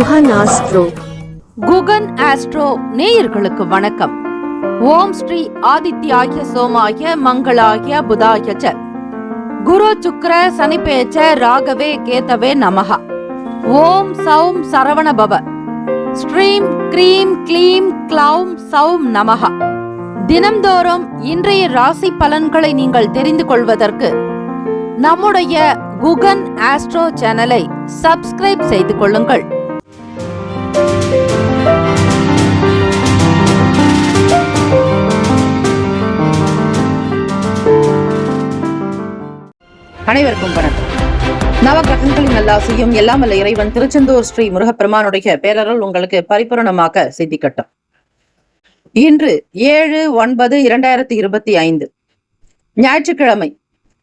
Guhan astro. Guhan astro நேயர்களுக்கு வணக்கம். ஓம் ஸ்ரீ ஆதித்யாய சோமாய மங்களாய புதாய ச குரு சுக்ர சனிபேச்ச ராகவே கேதவே நமஹ. ஓம் சௌம் சரவண பவ. ஸ்ரீம் க்ரீம் க்ளீம் க்ளௌம் சௌம் நமஹ. தினம்தோறும் இன்றைய ராசி பலன்களை நீங்கள் தெரிந்து கொள்வதற்கு நம்முடைய குகன் ஆஸ்ட்ரோ சேனலை சப்ஸ்கிரைப் செய்து கொள்ளுங்கள். அனைவருக்கும் வணக்கம். நவகிரகங்களின் நல்லாசியும் எல்லாம் வல்ல இறைவன் திருச்செந்தூர் ஸ்ரீ முருகப்பெருமானுடைய பேரருள் உங்களுக்கு பரிபூரணமாக சித்திக்கட்டும். இன்று 7/9/2025 ஞாயிற்றுக்கிழமை,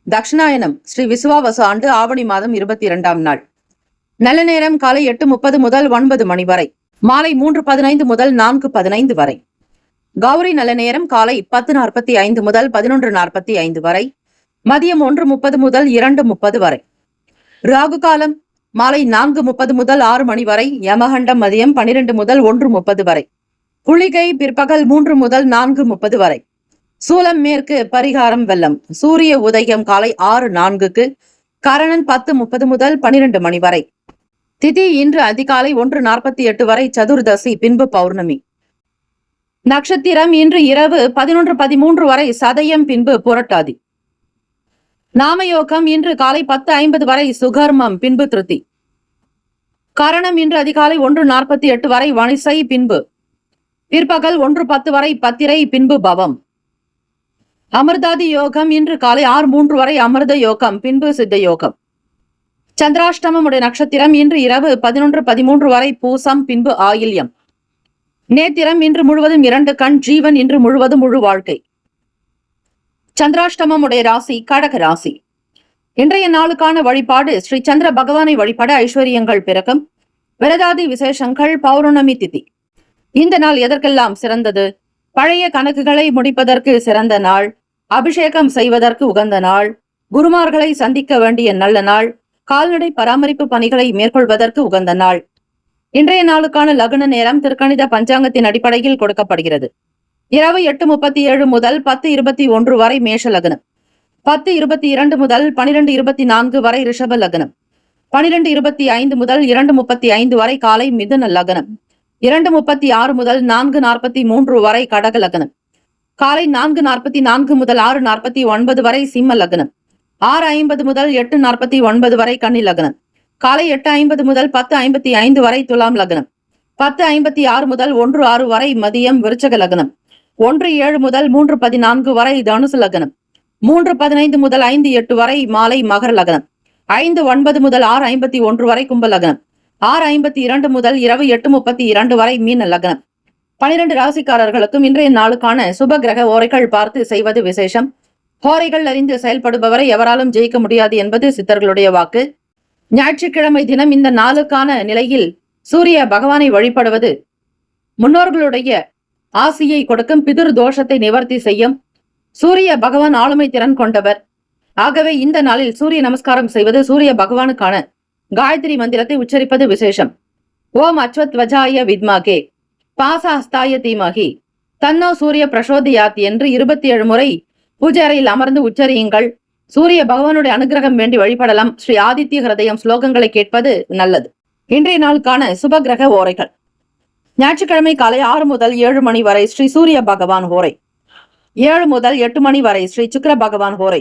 தக்ஷணாயனம், ஸ்ரீ விசுவாவசு ஆண்டு ஆவணி மாதம் 22ஆம் நாள். நல்ல நேரம் காலை 8:30 முதல் 9 மணி வரை, மாலை 3:15 முதல் 4:15 வரை. கௌரி நல்ல நேரம் காலை 10:45 முதல் 11:45 வரை, மதியம் 1:30 முதல் 2:30 வரை. ராகு காலம் மாலை 4:30 முதல் 6 மணி வரை, யமகண்டம் மதியம் 12 முதல் 1:30 வரை, குளிகை பிற்பகல் 3 முதல் 4:30 வரை. சூலம் மேற்கு, பரிகாரம் வெள்ளம். சூரிய உதயம் காலை 6:04, கரணன் 10:30 முதல் 12 மணி வரை. திதி இன்று அதிகாலை 1:48 வரை, சதுர்தசி பின்பு பௌர்ணமி. நட்சத்திரம் இன்று இரவு 11:13 வரை, சதயம் பின்பு புரட்டாதி. நாமயோகம் இன்று காலை 10:50 வரை, சுகர்மம் பின்பு திருதி. கரணம் இன்று அதிகாலை 1:48 வரை, வணிசை பின்பு பிற்பகல் 1:10 வரை, பத்திரை பின்பு பவம். அமிர்தாதி யோகம் இன்று காலை 6:03 வரை, அமிர்த யோகம் பின்பு சித்த யோகம். சந்திராஷ்டமம் உடைய நட்சத்திரம் இன்று இரவு 11:13 வரை, பூசம் பின்பு ஆயில்யம். நேத்திரம் இன்று முழுவதும் 2 கண், ஜீவன் இன்று முழுவதும் முழு வாழ்க்கை. சந்திராஷ்டமம் உடைய ராசி கடக ராசி. இன்றைய நாளுக்கான வழிபாடு ஸ்ரீ சந்திர பகவானை வழிபட ஐஸ்வர்யங்கள் பிறக்கும். விரதாதி விசேஷங்கள், பௌர்ணமி திதி. இந்த நாள் எதற்கெல்லாம் சிறந்தது? பழைய கணக்குகளை முடிப்பதற்கு சிறந்த நாள், அபிஷேகம் செய்வதற்கு உகந்த நாள், குருமார்களை சந்திக்க வேண்டிய நல்ல நாள், கால்நடை பராமரிப்பு பணிகளை மேற்கொள்வதற்கு உகந்த நாள். இன்றைய நாளுக்கான லக்ன நேரம் திருக்கணித பஞ்சாங்கத்தின் அடிப்படையில் கொடுக்கப்படுகிறது. இரவு 8:37 முதல் 10:21 வரை மேஷ லக்னம், 10:22 முதல் 12:24 வரை ரிஷப லக்னம், 12:25 முதல் 2:35 வரை காலை மிதுன லக்னம், 2:36 முதல் 4:43 வரை கடக லக்னம், காலை 4:44 முதல் 6:49 வரை சிம்ம லக்னம், 6:50 முதல் 8:49 வரை கன்னி லக்னம், காலை 8:50 முதல் 10:55 வரை துலாம் லக்னம், 10:56 முதல் 1:06 வரை மதியம் விருச்சக லக்னம், 1:07 முதல் 3:14 வரை தனுசு லக்னம், 3:15 முதல் 5:08 வரை மாலை மகர லக்னம், 5:09 முதல் 6:51 வரை கும்ப லக்னம், 6:52 முதல் இரவு 8:32 வரை மீன லக்னம். 12 ராசிக்காரர்களுக்கும் இன்றைய நாளுக்கான சுப கிரக ஓரைகள் பார்த்து செய்வது விசேஷம். ஹோரைகள் அறிந்து செயல்படுபவரை எவராலும் ஜெயிக்க முடியாது என்பது சித்தர்களுடைய வாக்கு. ஞாயிற்றுக்கிழமை தினம் இந்த நாளுக்கான நிலையில் சூரிய பகவானை வழிபடுவது முன்னோர்களுடைய ஆசியை கொடுக்கும், பிதுர் தோஷத்தை நிவர்த்தி செய்யும். சூரிய பகவான் ஆளுமை திறன் கொண்டவர். ஆகவே இந்த நாளில் சூரிய நமஸ்காரம் செய்வது, சூரிய பகவானுக்கான காயத்ரி மந்திரத்தை உச்சரிப்பது விசேஷம். ஓம் அஸ்வத்வஜாய வித்மாகே பாசஹஸ்தாய தீமகி தன்னோ சூரிய பிரசோதயாத் என்று 27 முறை பூஜை அறையில் அமர்ந்து உச்சரியுங்கள். சூரிய பகவானுடைய அனுகிரகம் வேண்டி வழிபடலாம். ஸ்ரீ ஆதித்ய ஹிருதயம் ஸ்லோகங்களை கேட்பது நல்லது. இன்றைய நாளுக்கான சுப கிரக ஓரைகள். ஞாயிற்றுக்கிழமை காலை 6 முதல் 7 மணி வரை ஸ்ரீ சூரிய பகவான் ஹோரை, 7 முதல் 8 மணி வரை ஸ்ரீ சுக்கிர பகவான் ஹோரை,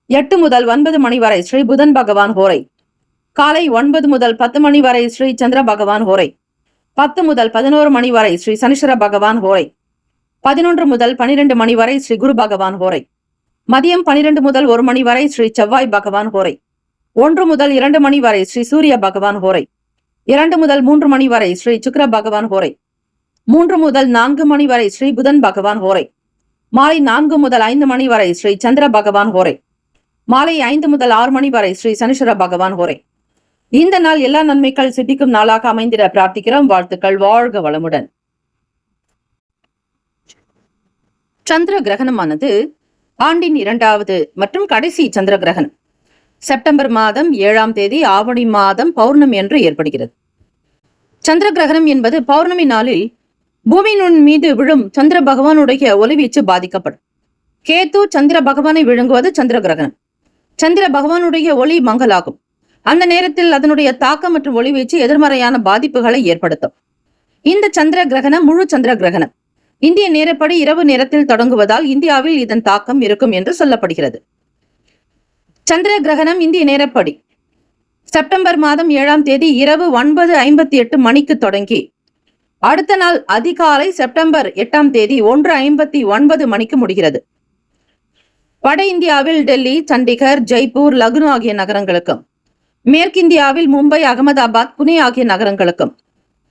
8 முதல் 9 மணி வரை ஸ்ரீ புதன் பகவான் ஹோரை, காலை 9 முதல் 10 மணி வரை ஸ்ரீ சந்திர பகவான் ஹோரை, 10 முதல் 11 மணி வரை ஸ்ரீ சனீஸ்வர பகவான் ஹோரை, 11 முதல் 12 மணி வரை ஸ்ரீ குரு பகவான் ஹோரை, மதியம் 12 முதல் 1 மணி வரை ஸ்ரீ செவ்வாய் பகவான் ஹோரை, 1 முதல் 2 மணி வரை ஸ்ரீ சூரிய பகவான் ஹோரை, 2 முதல் 3 மணி வரை ஸ்ரீ சுக்கிர பகவான் ஹோரை, 3 முதல் 4 மணி வரை ஸ்ரீ புதன் பகவான் ஹோரை, மாலை 4 முதல் 5 மணி வரை ஸ்ரீ சந்திர பகவான் ஹோரை, மாலை 5 முதல் 6 மணி வரை ஸ்ரீ சனீஸ்வர பகவான் ஹோரை. இந்த நாள் எல்லா நன்மைகள் சித்திக்கும் நாளாக அமைந்திட பிரார்த்திக்கிறோம். வாழ்த்துக்கள். வாழ்க வளமுடன். சந்திர கிரகணமானது ஆண்டின் 2வது மற்றும் கடைசி சந்திர கிரகணம். செப்டம்பர் மாதம் 7ஆம் தேதி ஆவணி மாதம் பௌர்ணமி என்று ஏற்படுகிறது. சந்திர கிரகணம் என்பது பௌர்ணமி நாளில் பூமியின் மீது விழும் சந்திர பகவானுடைய ஒளிவீச்சு பாதிக்கப்படும். கேது சந்திர பகவானை விழுங்குவது சந்திர கிரகணம். சந்திர பகவானுடைய ஒளி மங்கலாகும். அந்த நேரத்தில் அதனுடைய தாக்கம் மற்றும் ஒளிவீச்சு எதிர்மறையான பாதிப்புகளை ஏற்படுத்தும். இந்த சந்திர கிரகணம் முழு சந்திர கிரகணம் இந்திய நேரப்படி இரவு நேரத்தில் தொடங்குவதால் இந்தியாவில் இதன் தாக்கம் இருக்கும் என்று சொல்லப்படுகிறது. சந்திர கிரகணம் இந்திய நேரப்படி செப்டம்பர் மாதம் 7ஆம் தேதி இரவு 9:58 மணிக்கு தொடங்கி அடுத்த நாள் அதிகாலை செப்டம்பர் 8ஆம் தேதி 1:59 மணிக்கு முடிகிறது. வட இந்தியாவில் டெல்லி, சண்டிகர், ஜெய்ப்பூர், லக்னோ ஆகிய நகரங்களுக்கும், மேற்கிந்தியாவில் மும்பை, அகமதாபாத், புனே ஆகிய நகரங்களுக்கும்,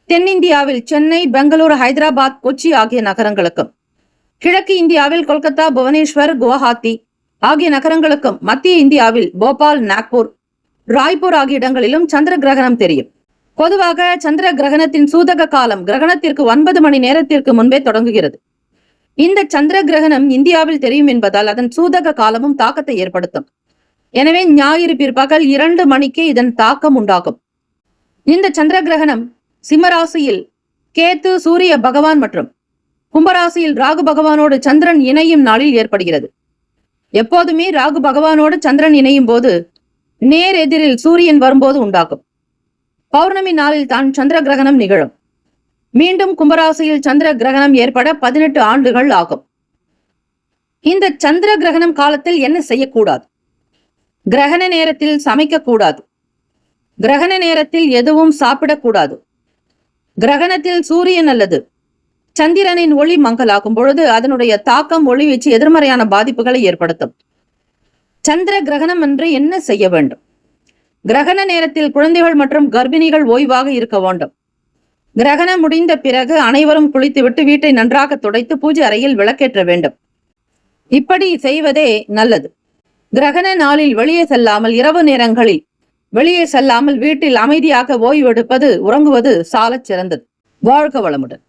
தென்னிந்தியாவில் சென்னை, பெங்களூரு, ஹைதராபாத், கொச்சி ஆகிய நகரங்களுக்கும், கிழக்கு இந்தியாவில் கொல்கத்தா, புவனேஸ்வர், குவஹாத்தி ஆகிய நகரங்களுக்கும், மத்திய இந்தியாவில் போபால், நாக்பூர், ராய்ப்பூர் ஆகிய இடங்களிலும் சந்திர கிரகணம் தெரியும். பொதுவாக சந்திர கிரகணத்தின் சூதக காலம் கிரகணத்திற்கு 9 மணி நேரத்திற்கு முன்பே தொடங்குகிறது. இந்த சந்திர கிரகணம் இந்தியாவில் தெரியும் என்பதால் அதன் சூதக காலமும் தாக்கத்தை ஏற்படுத்தும். எனவே ஞாயிறு பிற்பகல் 2 மணிக்கு இதன் தாக்கம் உண்டாகும். இந்த சந்திர கிரகணம் சிம்மராசியில் கேத்து சூரிய பகவான் மற்றும் கும்பராசியில் ராகு பகவானோடு சந்திரன் இணையும் நாளில் ஏற்படுகிறது. எப்போதுமே ராகு பகவானோடு சந்திரன் இணையும் போது நேர் எதிரில் சூரியன் வரும்போது உண்டாகும். பௌர்ணமி நாளில் தான் சந்திர கிரகணம் நிகழும். மீண்டும் கும்பராசியில் சந்திர கிரகணம் ஏற்பட 18 ஆண்டுகள் ஆகும். இந்த சந்திர கிரகணம் காலத்தில் என்ன செய்யக்கூடாது? கிரகண நேரத்தில் சமைக்கக்கூடாது. கிரகண நேரத்தில் எதுவும் சாப்பிடக்கூடாது. கிரகணத்தில் சூரியன் அல்லது சந்திரனின் ஒளி மங்கலாகும் பொழுது அதனுடைய தாக்கம் ஒளிவீச்சு எதிர்மறையான பாதிப்புகளை ஏற்படுத்தும். சந்திர கிரகணம் என்று என்ன செய்ய வேண்டும்? கிரகண நேரத்தில் குழந்தைகள் மற்றும் கர்ப்பிணிகள் ஓய்வாக இருக்க வேண்டும். கிரகணம் முடிந்த பிறகு அனைவரும் குளித்துவிட்டு வீட்டை நன்றாக துடைத்து பூஜை அறையில் விளக்கேற்ற வேண்டும். இப்படி செய்வதே நல்லது. கிரகண நாளில் வெளியே செல்லாமல், இரவு நேரங்களில் வெளியே செல்லாமல் வீட்டில் அமைதியாக ஓய்வெடுப்பது, உறங்குவது சாலச் சிறந்தது. வாழ்க வளமுடன்.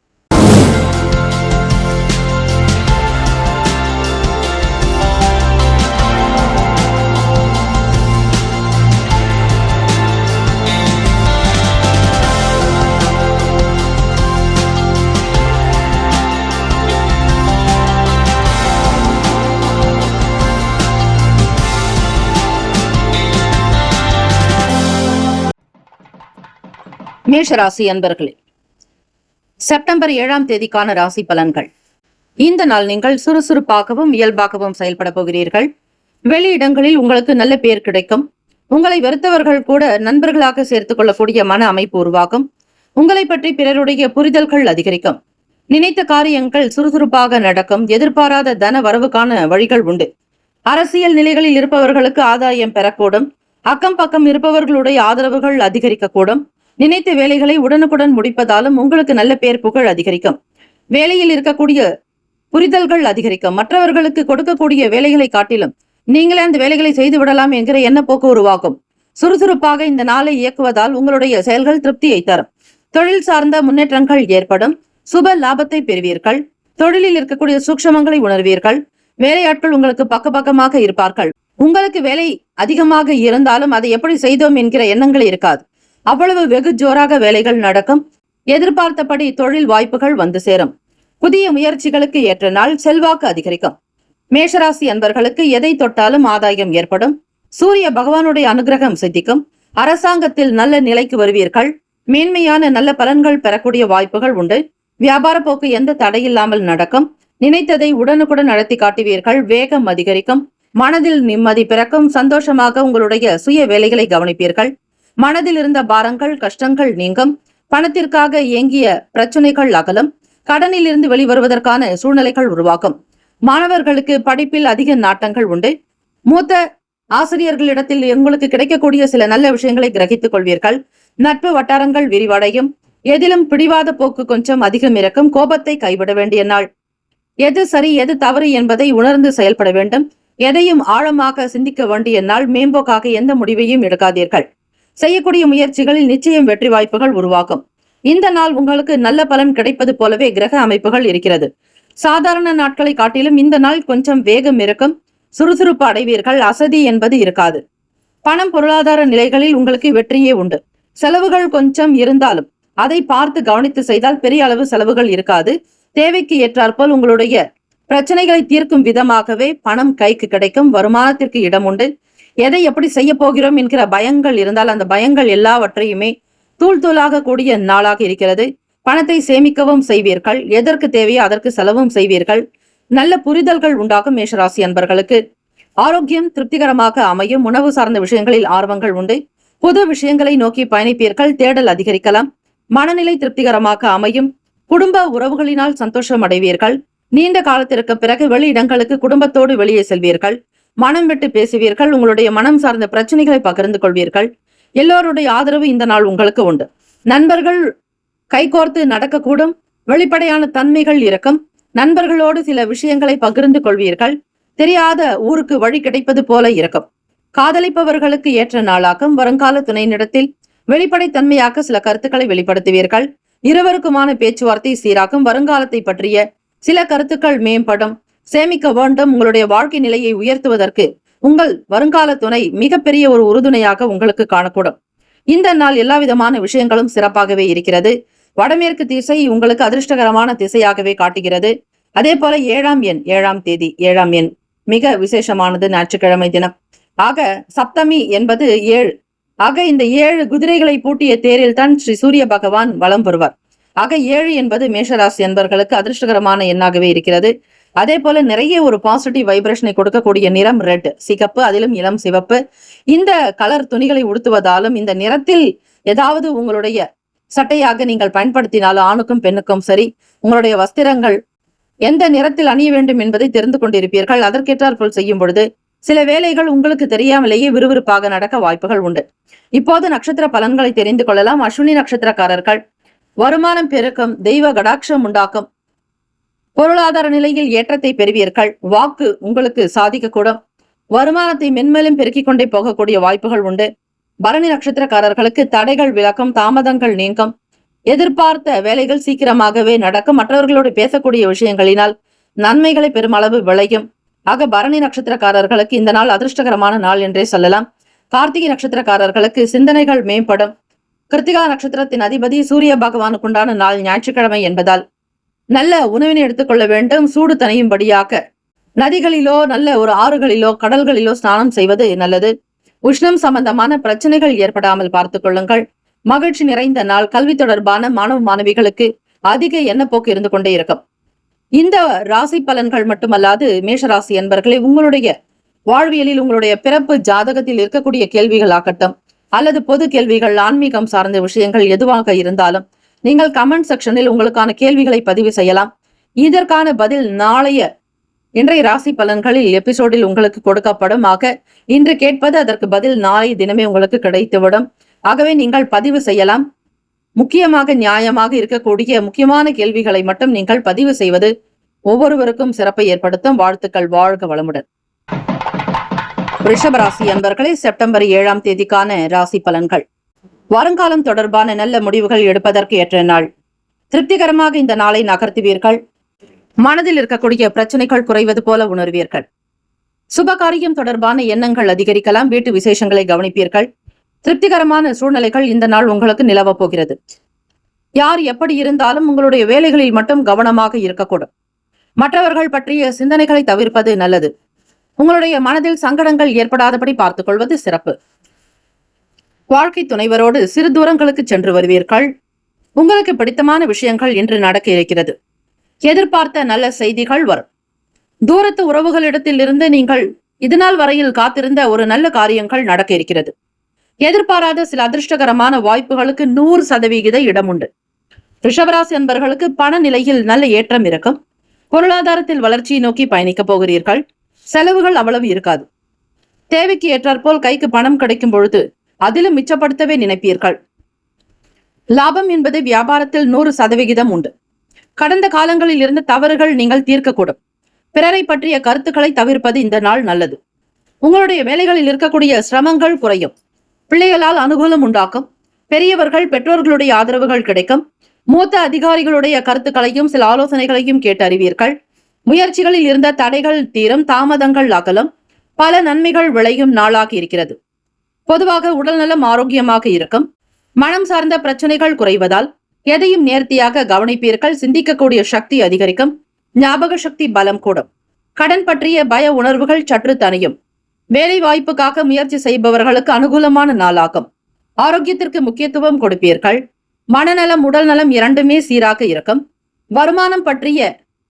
மேஷராசி அன்பர்களே, செப்டம்பர் 7ஆம் தேதிக்கான ராசி பலன்கள். இந்த நாள் நீங்கள் சுறுசுறுப்பாகவும் இயல்பாகவும் செயல்பட போகிறீர்கள். வெளியிடங்களில் உங்களுக்கு நல்ல பெயர் கிடைக்கும். உங்களை வெறுத்தவர்கள் கூட நண்பர்களாக சேர்த்துக் கொள்ளக்கூடிய மன அமைப்பு உருவாகும். உங்களை பற்றி பிறருடைய புரிதல்கள் அதிகரிக்கும். நினைத்த காரியங்கள் சுறுசுறுப்பாக நடக்கும். எதிர்பாராத தன வரவுக்கான வழிகள் உண்டு. அரசியல் நிலைகளில் இருப்பவர்களுக்கு ஆதாயம் பெறக்கூடும். அக்கம் பக்கம் இருப்பவர்களுடைய ஆதரவுகள் அதிகரிக்கக்கூடும். நினைத்த வேலைகளை உடனுக்குடன் முடிப்பதாலும் உங்களுக்கு நல்ல பேர் புகழ் அதிகரிக்கும். வேலையில் இருக்கக்கூடிய புரிதல்கள் அதிகரிக்கும். மற்றவர்களுக்கு கொடுக்கக்கூடிய வேலைகளை காட்டிலும் நீங்களே அந்த வேலைகளை செய்து விடலாம் என்கிற எண்ணப்போக்கு உருவாகும். சுறுசுறுப்பாக இந்த நாளை இயக்குவதால் உங்களுடைய செயல்கள் திருப்தியை தரும். தொழில் சார்ந்த முன்னேற்றங்கள் ஏற்படும். சுப லாபத்தை பெறுவீர்கள். தொழிலில் இருக்கக்கூடிய சூக்ஷமங்களை உணர்வீர்கள். வேலையாட்கள் உங்களுக்கு பக்கபக்கமாக இருப்பார்கள். உங்களுக்கு வேலை அதிகமாக இருந்தாலும் அதை எப்படி செய்தோம் என்கிற எண்ணங்கள் இருக்காது. அவ்வளவு வெகு ஜோராக வேலைகள் நடக்கும். எதிர்பார்த்தபடி தொழில் வாய்ப்புகள் வந்து சேரும். புதிய முயற்சிகளுக்கு ஏற்ற நாள். செல்வாக்கு அதிகரிக்கும். மேஷராசி அன்பர்களுக்கு எதை தொட்டாலும் ஆதாயம் ஏற்படும். சூரிய பகவானுடைய அனுகிரகம் சித்திக்கும். அரசாங்கத்தில் நல்ல நிலைக்கு வருவீர்கள். மேன்மையான நல்ல பலன்கள் பெறக்கூடிய வாய்ப்புகள் உண்டு. வியாபார போக்கு எந்த தடையில்லாமல் நடக்கும். நினைத்ததை உடனுக்குடன் நடத்தி காட்டுவீர்கள். வேகம் அதிகரிக்கும். மனதில் நிம்மதி பிறக்கும். சந்தோஷமாக உங்களுடைய சுய வேலைகளை கவனிப்பீர்கள். மனதில் இருந்த பாரங்கள், கஷ்டங்கள் நீங்கும். பணத்திற்காக இயங்கிய பிரச்சனைகள் அகலும். கடனில் இருந்து வெளிவருவதற்கான சூழ்நிலைகள் உருவாகும். மாணவர்களுக்கு படிப்பில் அதிக நாட்டங்கள் உண்டு. மூத்த ஆசிரியர்களிடத்தில் உங்களுக்கு கிடைக்கக்கூடிய சில நல்ல விஷயங்களை கிரகித்துக் கொள்வீர்கள். நட்பு வட்டாரங்கள் விரிவடையும். எதிலும் பிடிவாத போக்கு கொஞ்சம் அதிகம் இருக்கும். கோபத்தை கைவிட வேண்டிய நாள். எது சரி எது தவறு என்பதை உணர்ந்து செயல்பட வேண்டும். எதையும் ஆழமாக சிந்திக்க வேண்டிய நாள். மேம்போக்காக எந்த முடிவையும் எடுக்காதீர்கள். செய்யக்கூடிய முயற்சிகளில் நிச்சயம் வெற்றி வாய்ப்புகள் உருவாகும். இந்த நாள் உங்களுக்கு நல்ல பலன் கிடைப்பது போலவே கிரக அமைப்புகள் இருக்கிறது. சாதாரண நாட்களை காட்டிலும் இந்த நாள் கொஞ்சம் வேகம் இருக்கும். சுறுசுறுப்பு அடைவீர்கள். அசதி என்பது இருக்காது. பணம் பொருளாதார நிலைகளில் உங்களுக்கு வெற்றியே உண்டு. செலவுகள் கொஞ்சம் இருந்தாலும் அதை பார்த்து கவனித்து செய்தால் பெரிய அளவு செலவுகள் இருக்காது. தேவைக்கு ஏற்றாற்போல் உங்களுடைய பிரச்சனைகளை தீர்க்கும் விதமாகவே பணம் கைக்கு கிடைக்கும். வருமானத்திற்கு இடம் உண்டு. எதை எப்படி செய்ய போகிறோம் என்கிற பயங்கள் இருந்தால் அந்த பயங்கள் எல்லாவற்றையுமே தூள் தூளாக கூடிய நாளாக இருக்கிறது. பணத்தை சேமிக்கவும் செய்வீர்கள். எதற்கு தேவையோ அதற்கு செலவும் செய்வீர்கள். நல்ல புரிதல்கள் உண்டாகும். மேஷராசி அன்பர்களுக்கு ஆரோக்கியம் திருப்திகரமாக அமையும். உணவு சார்ந்த விஷயங்களில் ஆர்வங்கள் உண்டு. புது விஷயங்களை நோக்கி பயணிப்பீர்கள். தேடல் அதிகரிக்கலாம். மனநிலை திருப்திகரமாக அமையும். குடும்ப உறவுகளினால் சந்தோஷம் அடைவீர்கள். நீண்ட காலத்திற்கு பிறகு வெளியிடங்களுக்கு குடும்பத்தோடு வெளியே செல்வீர்கள். மனம் விட்டு பேசுவீர்கள். உங்களுடைய மனம் சார்ந்த பிரச்சனைகளை பகிர்ந்து கொள்வீர்கள். எல்லோருடைய ஆதரவு இந்த நாள் உங்களுக்கு உண்டு. நண்பர்கள் கைகோர்த்து நடக்கக்கூடும். வெளிப்படையான தன்மைகள் இருக்கும். நண்பர்களோடு சில விஷயங்களை பகிர்ந்து கொள்வீர்கள். தெரியாத ஊருக்கு வழி கிடைப்பது போல இருக்கும். காதலிப்பவர்களுக்கு ஏற்ற நாளாகும். வருங்கால துணையினிடத்தில் வெளிப்படைத்தன்மையாக சில கருத்துக்களை வெளிப்படுத்துவீர்கள். இருவருக்குமான பேச்சுவார்த்தை சீராகும். வருங்காலத்தை பற்றிய சில கருத்துக்கள் மேம்படும். சேமிக்க வேண்டும். உங்களுடைய வாழ்க்கை நிலையை உயர்த்துவதற்கு உங்கள் வருங்கால துணை மிகப்பெரிய ஒரு உறுதுணையாக உங்களுக்கு காணக்கூடும். இந்த நாள் எல்லா விதமான விஷயங்களும் சிறப்பாகவே இருக்கிறது. வடமேற்கு திசை உங்களுக்கு அதிர்ஷ்டகரமான திசையாகவே காட்டுகிறது. அதே போல 7ஆம் எண் 7ஆம் தேதி 7ஆம் எண் மிக விசேஷமானது. ஞாயிற்றுக்கிழமை தினம். ஆக சப்தமி என்பது 7. ஆக இந்த 7 குதிரைகளை பூட்டிய தேரில் தான் ஸ்ரீ சூரிய பகவான் வலம் வருவார். ஆக 7 என்பது மேஷராசி என்பர்களுக்கு அதிர்ஷ்டகரமான எண்ணாகவே இருக்கிறது. அதே போல நிறைய ஒரு பாசிட்டிவ் வைப்ரேஷனை கொடுக்கக்கூடிய நிறம் ரெட், சிகப்பு, அதிலும் இளம் சிவப்பு. இந்த கலர் துணிகளை உடுத்துவதாலும் இந்த நிறத்தில் ஏதாவது உங்களுடைய சட்டையாக நீங்கள் பயன்படுத்தினாலும் ஆணுக்கும் பெண்ணுக்கும் சரி, உங்களுடைய வஸ்திரங்கள் எந்த நிறத்தில் அணிய வேண்டும் என்பதை தெரிந்து கொண்டிருப்பீர்கள். அதற்கேற்றாற்போல் செய்யும் பொழுது சில வேலைகள் உங்களுக்கு தெரியாமலேயே விறுவிறுப்பாக நடக்க வாய்ப்புகள் உண்டு. இப்போது நட்சத்திர பலன்களை தெரிந்து கொள்ளலாம். அஸ்வினி நட்சத்திரக்காரர்கள் வருமானம் பெருக்கும். தெய்வ கடாட்சம் உண்டாக்கும். பொருளாதார நிலையில் ஏற்றத்தை பெறுவீர்கள். வாக்கு உங்களுக்கு சாதிக்கக்கூடும். வருமானத்தை மென்மேலும் பெருக்கிக் கொண்டே போகக்கூடிய வாய்ப்புகள் உண்டு. பரணி நட்சத்திரக்காரர்களுக்கு தடைகள் விலக்கும். தாமதங்கள் நீங்கும். எதிர்பார்த்த வேலைகள் சீக்கிரமாகவே நடக்கும். மற்றவர்களோடு பேசக்கூடிய விஷயங்களினால் நன்மைகளை பெருமளவு விளையும். ஆக பரணி நட்சத்திரக்காரர்களுக்கு இந்த நாள் அதிர்ஷ்டகரமான நாள் என்றே சொல்லலாம். கார்த்திகை நட்சத்திரக்காரர்களுக்கு சிந்தனைகள் மேம்படும். கிருத்திகா நட்சத்திரத்தின் அதிபதி சூரிய பகவானுக்குண்டான நாள் ஞாயிற்றுக்கிழமை என்பதால் நல்ல உணவினை எடுத்துக்கொள்ள வேண்டும். சூடு தணியும்படியாக நதிகளிலோ நல்ல ஒரு ஆறுகளிலோ கடல்களிலோ ஸ்நானம் செய்வது நல்லது. உஷ்ணம் சம்பந்தமான பிரச்சனைகள் ஏற்படாமல் பார்த்துக் கொள்ளுங்கள். மகிழ்ச்சி நிறைந்த நாள். கல்வி தொடர்பான மாணவ மாணவிகளுக்கு அதிக எண்ணப்போக்கு இருந்து கொண்டே இருக்கும். இந்த ராசி பலன்கள் மட்டுமல்லாது மேஷராசி என்பர்களை உங்களுடைய வாழ்வியலில் உங்களுடைய பிறப்பு ஜாதகத்தில் இருக்கக்கூடிய கேள்விகள் ஆகட்டும் அல்லது பொது கேள்விகள், ஆன்மீகம் சார்ந்த விஷயங்கள் எதுவாக இருந்தாலும் நீங்கள் கமெண்ட் செக்ஷனில் உங்களுக்கான கேள்விகளை பதிவு செய்யலாம். இதற்கான பதில் இன்றைய ராசி பலன்களில் எபிசோடில் உங்களுக்கு கொடுக்கப்படும். ஆக இன்று கேட்பது அதற்கு பதில் நாளைய தினமே உங்களுக்கு கிடைத்துவிடும். ஆகவே நீங்கள் பதிவு செய்யலாம். முக்கியமாக நியாயமாக இருக்கக்கூடிய முக்கியமான கேள்விகளை மட்டும் நீங்கள் பதிவு செய்வது ஒவ்வொருவருக்கும் சிறப்பை ஏற்படுத்தும். வாழ்த்துக்கள். வாழ்க வளமுடன். ரிஷபராசி அன்பர்களே, செப்டம்பர் 7ஆம் தேதிக்கான ராசி பலன்கள். வருங்காலம் தொடர்பான நல்ல முடிவுகள் எடுப்பதற்கு ஏற்ற நாள். திருப்திகரமாக இந்த நாளை நகர்த்துவீர்கள். மனதில் இருக்கக்கூடிய பிரச்சனைகள் குறைவது போல உணர்வீர்கள். சுபகாரியம் தொடர்பான எண்ணங்கள் அதிகரிக்கலாம். வீட்டு விசேஷங்களை கவனிப்பீர்கள். திருப்திகரமான சூழ்நிலைகள் இந்த நாள் உங்களுக்கு நிலவப் போகிறது. யார் எப்படி இருந்தாலும் உங்களுடைய வேலைகளில் மட்டும் கவனமாக இருக்கக்கூடும். மற்றவர்கள் பற்றிய சிந்தனைகளை தவிர்ப்பது நல்லது. உங்களுடைய மனதில் சங்கடங்கள் ஏற்படாதபடி பார்த்துக் கொள்வது சிறப்பு. வாழ்க்கை துணைவரோடு சிறு தூரங்களுக்கு சென்று வருவீர்கள். உங்களுக்கு பிடித்தமான விஷயங்கள் இன்று நடக்க இருக்கிறது. எதிர்பார்த்த நல்ல செய்திகள் வரும். தூரத்து உறவுகளிடத்தில் இருந்து நீங்கள் இதுநாள் வரையில் காத்திருந்த ஒரு நல்ல காரியங்கள் நடக்க இருக்கிறது. எதிர்பாராத சில அதிர்ஷ்டகரமான வாய்ப்புகளுக்கு 100% இடம் உண்டு. ரிஷபராசி என்பவர்களுக்கு பண நிலையில் நல்ல ஏற்றம் இருக்கும். பொருளாதாரத்தில் வளர்ச்சியை நோக்கி பயணிக்க போகிறீர்கள். செலவுகள் அவ்வளவு இருக்காது. தேவைக்கு ஏற்றாற்போல் கைக்கு பணம் கிடைக்கும் பொழுது அதிலும் மிச்சப்படுத்தவே நினைப்பீர்கள். லாபம் என்பது வியாபாரத்தில் 100% உண்டு. கடந்த காலங்களில் இருந்த தவறுகள் நீங்கள் தீர்க்கக்கூடும். பிறரை பற்றிய கருத்துக்களை தவிர்ப்பது இந்த நாள் நல்லது. உங்களுடைய வேலைகளில் இருக்கக்கூடிய சிரமங்கள் குறையும். பிள்ளைகளால் அனுகூலம் உண்டாக்கும். பெரியவர்கள் பெற்றோர்களுடைய ஆதரவுகள் கிடைக்கும். மூத்த அதிகாரிகளுடைய கருத்துக்களையும் சில ஆலோசனைகளையும் கேட்டு அறிவீர்கள். முயற்சிகளில் இருந்த தடைகள் தீரும். தாமதங்கள் அகலும். பல நன்மைகள் விளையும் நாளாக இருக்கிறது. பொதுவாக உடல்நலம் ஆரோக்கியமாக இருக்கும். மனம் சார்ந்த பிரச்சனைகள் குறைவதால் எதையும் நேர்த்தியாக கவனிப்பீர்கள். சிந்திக்கக்கூடிய சக்தி அதிகரிக்கும். ஞாபக சக்தி பலம் கூடும். கடன் பற்றிய பய உணர்வுகள் சற்று தணியும். வேலை வாய்ப்புக்காக முயற்சி செய்பவர்களுக்கு அனுகூலமான நாளாகும். ஆரோக்கியத்திற்கு முக்கியத்துவம் கொடுப்பீர்கள். மனநலம் உடல் நலம் இரண்டுமே சீராக இருக்கும். வருமானம் பற்றிய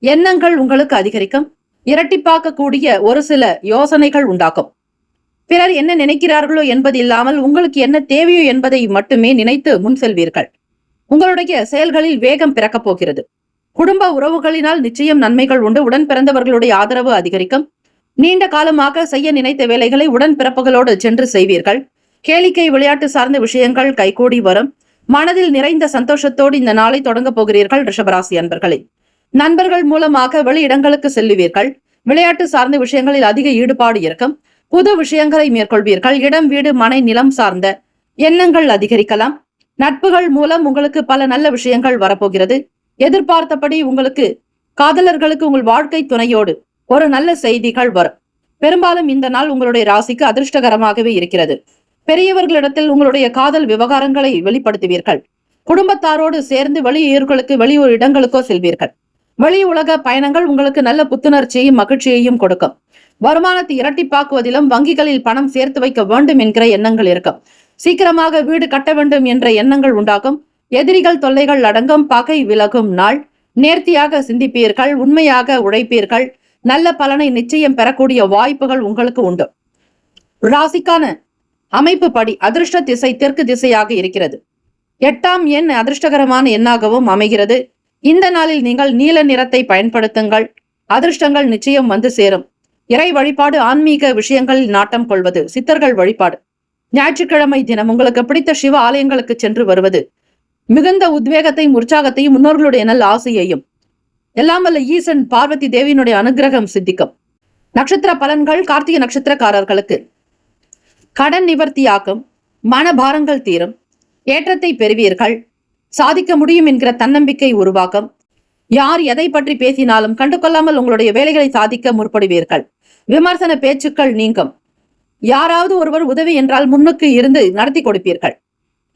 எண்ணங்கள் உங்களுக்கு அதிகரிக்கும். இரட்டிப்பாக்கக்கூடிய ஒரு சில யோசனைகள் உண்டாக்கும். பிறர் என்ன நினைக்கிறார்களோ என்பது இல்லாமல் உங்களுக்கு என்ன தேவையோ என்பதை மட்டுமே நினைத்து முன் செல்வீர்கள். உங்களுடைய செயல்களில் வேகம் பிறக்கப் போகிறது. குடும்ப உறவுகளினால் நிச்சயம் நன்மைகள் உண்டு. உடன் பிறந்தவர்களுடைய ஆதரவு அதிகரிக்கும். நீண்ட காலமாக செய்ய நினைத்த வேலைகளை உடன் பிறப்புகளோடு சென்று செய்வீர்கள். கேளிக்கை விளையாட்டு சார்ந்த விஷயங்கள் கைகூடி வரும். மனதில் நிறைந்த சந்தோஷத்தோடு இந்த நாளை தொடங்க போகிறீர்கள். ரிஷபராசி அன்பர்களே, நண்பர்கள் மூலமாக வெளி இடங்களுக்கு செல்லுவீர்கள். விளையாட்டு சார்ந்த விஷயங்களில் அதிக ஈடுபாடு இருக்கும். புது விஷயங்களை மேற்கொள்வீர்கள். இடம் வீடு மனை நிலம் சார்ந்த எண்ணங்கள் அதிகரிக்கலாம். நட்புகள் மூலம் உங்களுக்கு பல நல்ல விஷயங்கள் வரப்போகிறது. எதிர்பார்த்தபடி உங்களுக்கு காதலர்களுக்கு உங்கள் வாழ்க்கை துணையோடு ஒரு நல்ல செய்திகள் வரும். பெரும்பாலும் இந்த நாள் உங்களுடைய ராசிக்கு அதிர்ஷ்டகரமாகவே இருக்கிறது. பெரியவர்களிடத்தில் உங்களுடைய காதல் விவகாரங்களை வெளிப்படுத்துவீர்கள். குடும்பத்தாரோடு சேர்ந்து வெளியூர் இடங்களுக்கோ செல்வீர்கள். வெளி உலக பயணங்கள் உங்களுக்கு நல்ல புத்துணர்ச்சியையும் மகிழ்ச்சியையும் கொடுக்கும். வருமானத்தை இரட்டிப்பாக்குவதிலும் வங்கிகளில் பணம் சேர்த்து வைக்க வேண்டும் என்கிற எண்ணங்கள் இருக்கும். சீக்கிரமாக வீடு கட்ட வேண்டும் என்ற எண்ணங்கள் உண்டாகும். எதிரிகள் தொல்லைகள் அடங்கும். பகை விலகும் நாள். நேர்த்தியாக சிந்திப்பீர்கள். உண்மையாக உழைப்பீர்கள். நல்ல பலனை நிச்சயம் பெறக்கூடிய வாய்ப்புகள் உங்களுக்கு உண்டு. ராசிக்கான அமைப்பு படி அதிர்ஷ்ட திசை தெற்கு திசையாக இருக்கிறது. 8ஆம் எண் அதிர்ஷ்டகரமான எண்ணாகவும் அமைகிறது. இந்த நாளில் நீங்கள் நீல நிறத்தை பயன்படுத்துங்கள். அதிர்ஷ்டங்கள் நிச்சயம் வந்து சேரும். இறை வழிபாடு, ஆன்மீக விஷயங்களில் நாட்டம் கொள்வது, சித்தர்கள் வழிபாடு, ஞாயிற்றுக்கிழமை தினம் உங்களுக்கு பிடித்த சிவ ஆலயங்களுக்கு சென்று வருவது மிகுந்த உத்வேகத்தையும் உற்சாகத்தையும் முன்னோர்களுடைய நல்ல ஆசையையும் எல்லாம் வல்ல ஈசன் பார்வதி தேவியினுடைய அனுகிரகம் சித்திக்கும். நட்சத்திர பலன்கள். கார்த்திகை நட்சத்திரக்காரர்களுக்கு கடன் நிவர்த்தியாகும். மனபாரங்கள் தீரும். ஏற்றத்தை பெறுவீர்கள். சாதிக்க முடியும் என்கிற தன்னம்பிக்கை உருவாக்கும். யார் எதை பற்றி பேசினாலும் கண்டுகொள்ளாமல் உங்களுடைய வேலைகளை சாதிக்க முற்படுவீர்கள். விமர்சன பேச்சுக்கள் நீங்கும். யாராவது ஒருவர் உதவி என்றால் முன்னுக்கு இருந்து நடத்தி கொடுப்பீர்கள்.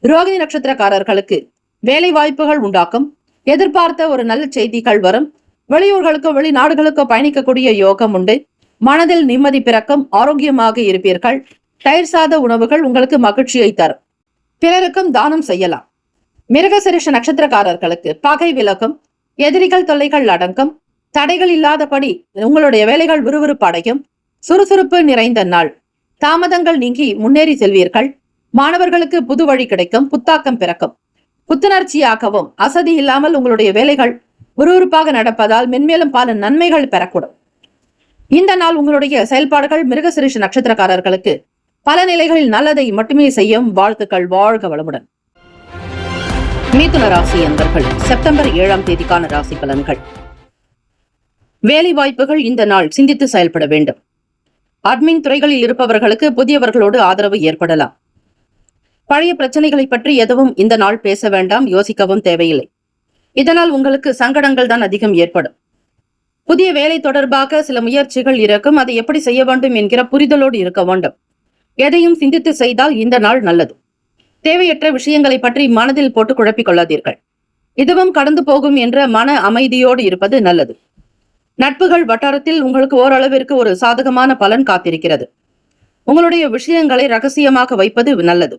ரோகிணி நட்சத்திரக்காரர்களுக்கு வேலை வாய்ப்புகள் உண்டாக்கும். எதிர்பார்த்த ஒரு நல்ல செய்திகள் வரும். வெளியூர்களுக்கோ வெளிநாடுகளுக்கோ பயணிக்கக்கூடிய யோகம் உண்டு. மனதில் நிம்மதி பிறக்கும். ஆரோக்கியமாக இருப்பீர்கள். தயிர் சாத உணவுகள் உங்களுக்கு மகிழ்ச்சியை தரும். பிறருக்கும் தானம் செய்யலாம். மிருகசிரிஷ நட்சத்திரக்காரர்களுக்கு பகை விலகும். எதிரிகள் தொல்லைகள் அடங்கும். தடைகள் இல்லாதபடி உங்களுடைய வேலைகள் விறுவிறுப்படையும். சுறுசுறுப்பு நிறைந்த நாள். தாமதங்கள் நீங்கி முன்னேறி செல்வீர்கள். மாணவர்களுக்கு புது வழி கிடைக்கும். புத்தாக்கம் பிறக்கும். புத்துணர்ச்சியாகவும் அசதி இல்லாமல் உங்களுடைய வேலைகள் விறுவிறுப்பாக நடப்பதால் மென்மேலும் பல நன்மைகள் பெறக்கூடும். இந்த நாள் உங்களுடைய செயல்பாடுகள் மிருகசிரிஷ நட்சத்திரக்காரர்களுக்கு பல நிலைகளில் நல்லதை மட்டுமே செய்யும். வாழ்த்துக்கள். வாழ்க வளமுடன். மிதுன ராசி அன்பர்கள், செப்டம்பர் 7ஆம் தேதிக்கான ராசி பலன்கள். வேலை வாய்ப்புகள். இந்த நாள் சிந்தித்து செயல்பட வேண்டும். அட்மின் துறைகளில் இருப்பவர்களுக்கு புதியவர்களோடு ஆதரவு ஏற்படலாம். பழைய பிரச்சனைகளை பற்றி எதுவும் இந்த நாள் பேச வேண்டாம். யோசிக்கவும் தேவையில்லை. இதனால் உங்களுக்கு சங்கடங்கள் தான் அதிகம் ஏற்படும். புதிய வேலை தொடர்பாக சில முயற்சிகள் இருக்கும். அதை எப்படி செய்ய வேண்டும் என்கிற புரிதலோடு இருக்க வேண்டும். எதையும் சிந்தித்து செய்தால் இந்த நாள் நல்லது. தேவையற்ற விஷயங்களை பற்றி மனதில் போட்டு குழப்பிக் கொள்ளாதீர்கள். இதுவும் கடந்து போகும் என்ற மன அமைதியோடு இருப்பது நல்லது. நட்புகள் வட்டாரத்தில் உங்களுக்கு ஓரளவிற்கு ஒரு சாதகமான பலன் காத்திருக்கிறது. உங்களுடைய விஷயங்களை ரகசியமாக வைப்பது நல்லது.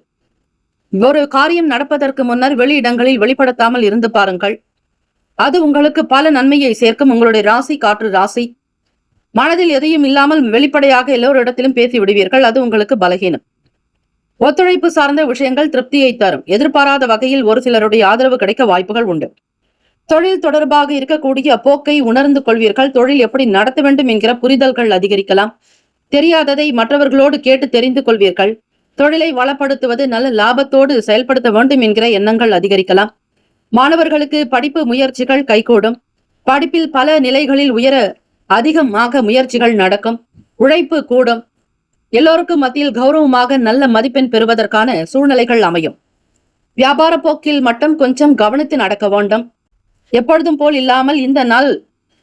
ஒரு காரியம் நடப்பதற்கு முன்னர் வெளியிடங்களில் வெளிப்படுத்தாமல் இருந்து பாருங்கள். அது உங்களுக்கு பல நன்மையை சேர்க்கும். உங்களுடைய ராசி காற்று ராசி. மனதில் எதையும் இல்லாமல் வெளிப்படையாக எல்லோரிடத்திலும் பேசி விடுவீர்கள். அது உங்களுக்கு பலகீனம். ஒத்துழைப்பு சார்ந்த விஷயங்கள் திருப்தியை தரும். எதிர்பாராத வகையில் ஒரு சிலருடைய ஆதரவு கிடைக்க வாய்ப்புகள் உண்டு. தொழில் தொடர்பாக இருக்கக்கூடிய போக்கை உணர்ந்து கொள்வீர்கள். தொழில் எப்படி நடத்த வேண்டும் என்கிற புரிதல்கள் அதிகரிக்கலாம். தெரியாததை மற்றவர்களோடு கேட்டு தெரிந்து கொள்வீர்கள். தொழிலை வளப்படுத்துவது நல்ல லாபத்தோடு செயல்படுத்த வேண்டும் என்கிற எண்ணங்கள் அதிகரிக்கலாம். மாணவர்களுக்கு படிப்பு முயற்சிகள் கைகூடும். படிப்பில் பல நிலைகளில் உயர அதிகமாக முயற்சிகள் நடக்கும். உழைப்பு கூடும். எல்லோருக்கும் மத்தியில் கௌரவமாக நல்ல மதிப்பெண் பெறுவதற்கான சூழ்நிலைகள் அமையும். வியாபார போக்கில் மட்டும் கொஞ்சம் கவனித்து நடக்க வேண்டும். எப்பொழுதும் போல் இல்லாமல் இந்த நாள்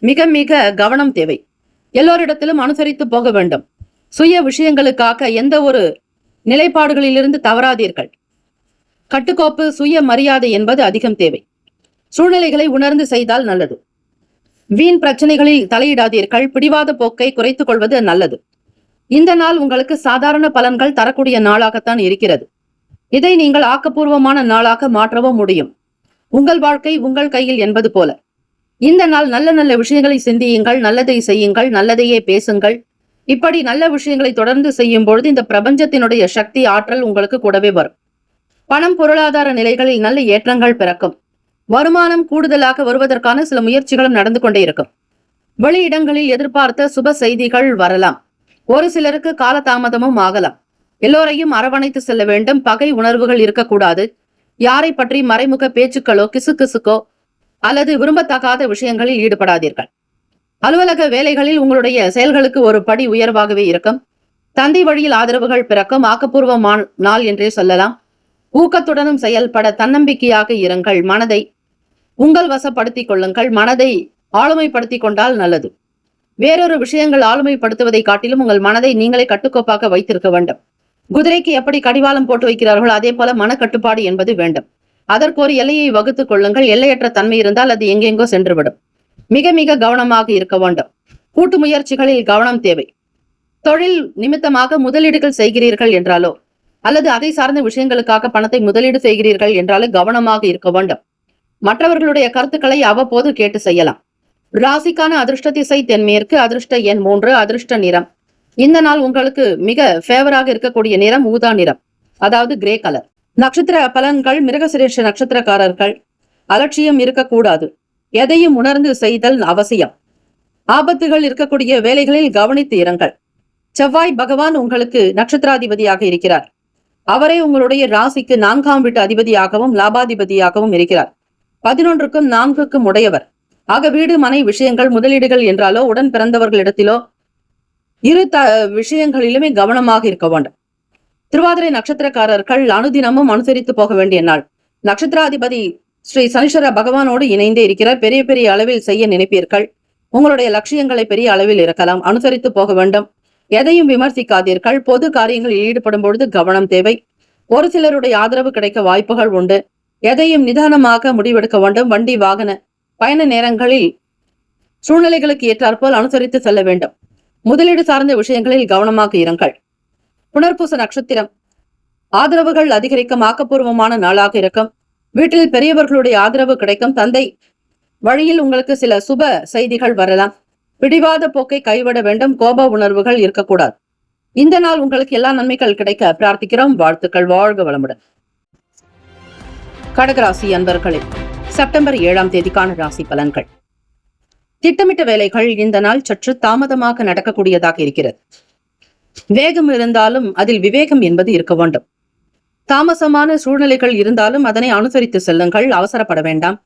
மிக மிக கவனம் தேவை. எல்லோரிடத்திலும் அனுசரித்து போக வேண்டும். சுய விஷயங்களுக்காக எந்த ஒரு நிலைப்பாடுகளிலிருந்து தவறாதீர்கள். கட்டுக்கோப்பு, சுய மரியாதை என்பது அதிகம் தேவை. சூழ்நிலைகளை உணர்ந்து செய்தால் நல்லது. வீண் பிரச்சனைகளில் தலையிடாதீர்கள். பிடிவாத போக்கை குறைத்துக் கொள்வது நல்லது. இந்த நாள் உங்களுக்கு சாதாரண பலன்கள் தரக்கூடிய நாளாகத்தான் இருக்கிறது. இதை நீங்கள் ஆக்கப்பூர்வமான நாளாக மாற்றவும் முடியும். உங்கள் வாழ்க்கை உங்கள் கையில் என்பது போல இந்த நாள் நல்ல நல்ல விஷயங்களை சிந்தியுங்கள், நல்லதை செய்யுங்கள், நல்லதையே பேசுங்கள். இப்படி நல்ல விஷயங்களை தொடர்ந்து செய்யும் பொழுது இந்த பிரபஞ்சத்தினுடைய சக்தி ஆற்றல் உங்களுக்கு கூடவே வரும். பணம் பொருளாதார நிலைகளில் நல்ல ஏற்றங்கள் பிறக்கும். வருமானம் கூடுதலாக வருவதற்கான சில முயற்சிகளும் நடந்து கொண்டே இருக்கும். வெளியிடங்களில் எதிர்பார்த்த சுப செய்திகள் வரலாம். ஒரு சிலருக்கு காலதாமதமும் ஆகலாம். எல்லோரையும் அரவணைத்து செல்ல வேண்டும். பகை உணர்வுகள் இருக்கக்கூடாது. யாரை பற்றி மறைமுக பேச்சுக்களோ கிசுகிசுக்கோ அல்லது விரும்பத்தகாத விஷயங்களில் ஈடுபடாதீர்கள். அலுவலக வேலைகளில் உங்களுடைய செயல்களுக்கு ஒரு படி உயர்வாகவே இருக்கும். தந்தை வழியில் ஆதரவுகள் பிறக்கும். ஆக்கப்பூர்வமான நாள் என்றே சொல்லலாம். ஊக்கத்துடனும் செயல்பட தன்னம்பிக்கையாக இருங்கள். மனதை உங்கள் வசப்படுத்திக் கொள்ளுங்கள். மனதை ஆளுமைப்படுத்திக் கொண்டால் நல்லது. வேறொரு விஷயங்கள் ஆளுமைப்படுத்துவதை காட்டிலும் உங்கள் மனதை நீங்களே கட்டுக்கோப்பாக வைத்திருக்க வேண்டும். குதிரைக்கு எப்படி கடிவாளம் போட்டு வைக்கிறார்களோ அதே போல மனக்கட்டுப்பாடு என்பது வேண்டும். அதற்கு ஒரு எல்லையை வகுத்துக் கொள்ளுங்கள். எல்லையற்ற தன்மை இருந்தால் அது எங்கெங்கோ சென்றுவிடும். மிக மிக கவனமாக இருக்க வேண்டும். கூட்டு முயற்சிகளில் கவனம் தேவை. தொழில் நிமித்தமாக முதலீடுகள் செய்கிறீர்கள் என்றாலோ அல்லது அதை சார்ந்த விஷயங்களுக்காக பணத்தை முதலீடு செய்கிறீர்கள் என்றாலும் கவனமாக இருக்க வேண்டும். மற்றவர்களுடைய கருத்துக்களை அவ்வப்போது கேட்டு செய்யலாம். ராசிக்கான அதிர்ஷ்ட திசை தென்மேற்கு. அதிர்ஷ்ட எண் 3. அதிர்ஷ்ட நிறம் இந்த நாள் உங்களுக்கு மிக ஃபேவராக இருக்கக்கூடிய நிறம் ஊதா நிறம், அதாவது கிரே கலர். நட்சத்திர பலன்கள். மிருகசிரேஷ நட்சத்திரக்காரர்கள் அலட்சியம் இருக்கக்கூடாது. எதையும் உணர்ந்து செய்தல் அவசியம். ஆபத்துகள் இருக்கக்கூடிய வேலைகளில் கவனித்து இருங்கள். செவ்வாய் பகவான் உங்களுக்கு நட்சத்திராதிபதியாக இருக்கிறார். அவரே உங்களுடைய ராசிக்கு 4ஆம் வீட்டு அதிபதியாகவும் லாபாதிபதியாகவும் இருக்கிறார். 11க்கும் 4க்கும் உடையவர். ஆக வீடு மனை விஷயங்கள் முதலீடுகள் என்றாலோ உடன் பிறந்தவர்களிடத்திலோ இரு விஷயங்களிலுமே கவனமாக இருக்க வேண்டும். திருவாதிரை நட்சத்திரக்காரர்கள் அனுதினமும் அனுசரித்து போக வேண்டிய நாள். நட்சத்திராதிபதி ஸ்ரீ சனீஸ்வர பகவானோடு இணைந்தே இருக்கிறார். பெரிய பெரிய அளவில் செய்ய நினைப்பீர்கள். உங்களுடைய லட்சியங்களை பெரிய அளவில் இருக்கலாம். அனுசரித்து போக வேண்டும். எதையும் விமர்சிக்காதீர்கள். பொது காரியங்களில் ஈடுபடும் பொழுது கவனம் தேவை. ஒரு சிலருடைய ஆதரவு கிடைக்க வாய்ப்புகள் உண்டு. எதையும் நிதானமாக முடிவெடுக்க வேண்டும். வண்டி வாகன பயண நேரங்களில் சூழ்நிலைகளுக்கு ஏற்றாற்போல் அனுசரித்து செல்ல வேண்டும். முதலீடு சார்ந்த விஷயங்களில் கவனமாக இருங்கள். புனர்பூச நட்சத்திரம். ஆதரவுகள் அதிகரிக்கும். ஆக்கப்பூர்வமான நாளாக இருக்கும். வீட்டில் பெரியவர்களுடைய ஆதரவு கிடைக்கும். தந்தை வழியில் உங்களுக்கு சில சுப செய்திகள் வரலாம். பிடிவாத போக்கை கைவிட வேண்டும். கோப உணர்வுகள் இருக்கக்கூடாது. இந்த நாள் உங்களுக்கு எல்லா நன்மைகள் கிடைக்க பிரார்த்திக்கிறோம். வாழ்த்துக்கள். வாழ்க வளமுடன். கடகராசி அன்பர்களே, செப்டம்பர் 7ஆம் தேதிக்கான ராசி பலன்கள். திட்டமிட்ட வேலைகள் இந்த நாள் சற்று தாமதமாக நடக்கக்கூடியதாக இருக்கிறது. வேகம் இருந்தாலும் அதில் விவேகம் என்பது இருக்க வேண்டும். தாமசமான சூழ்நிலைகள் இருந்தாலும் அதனை அனுசரித்து செல்லுங்கள். அவசரப்பட வேண்டாம்.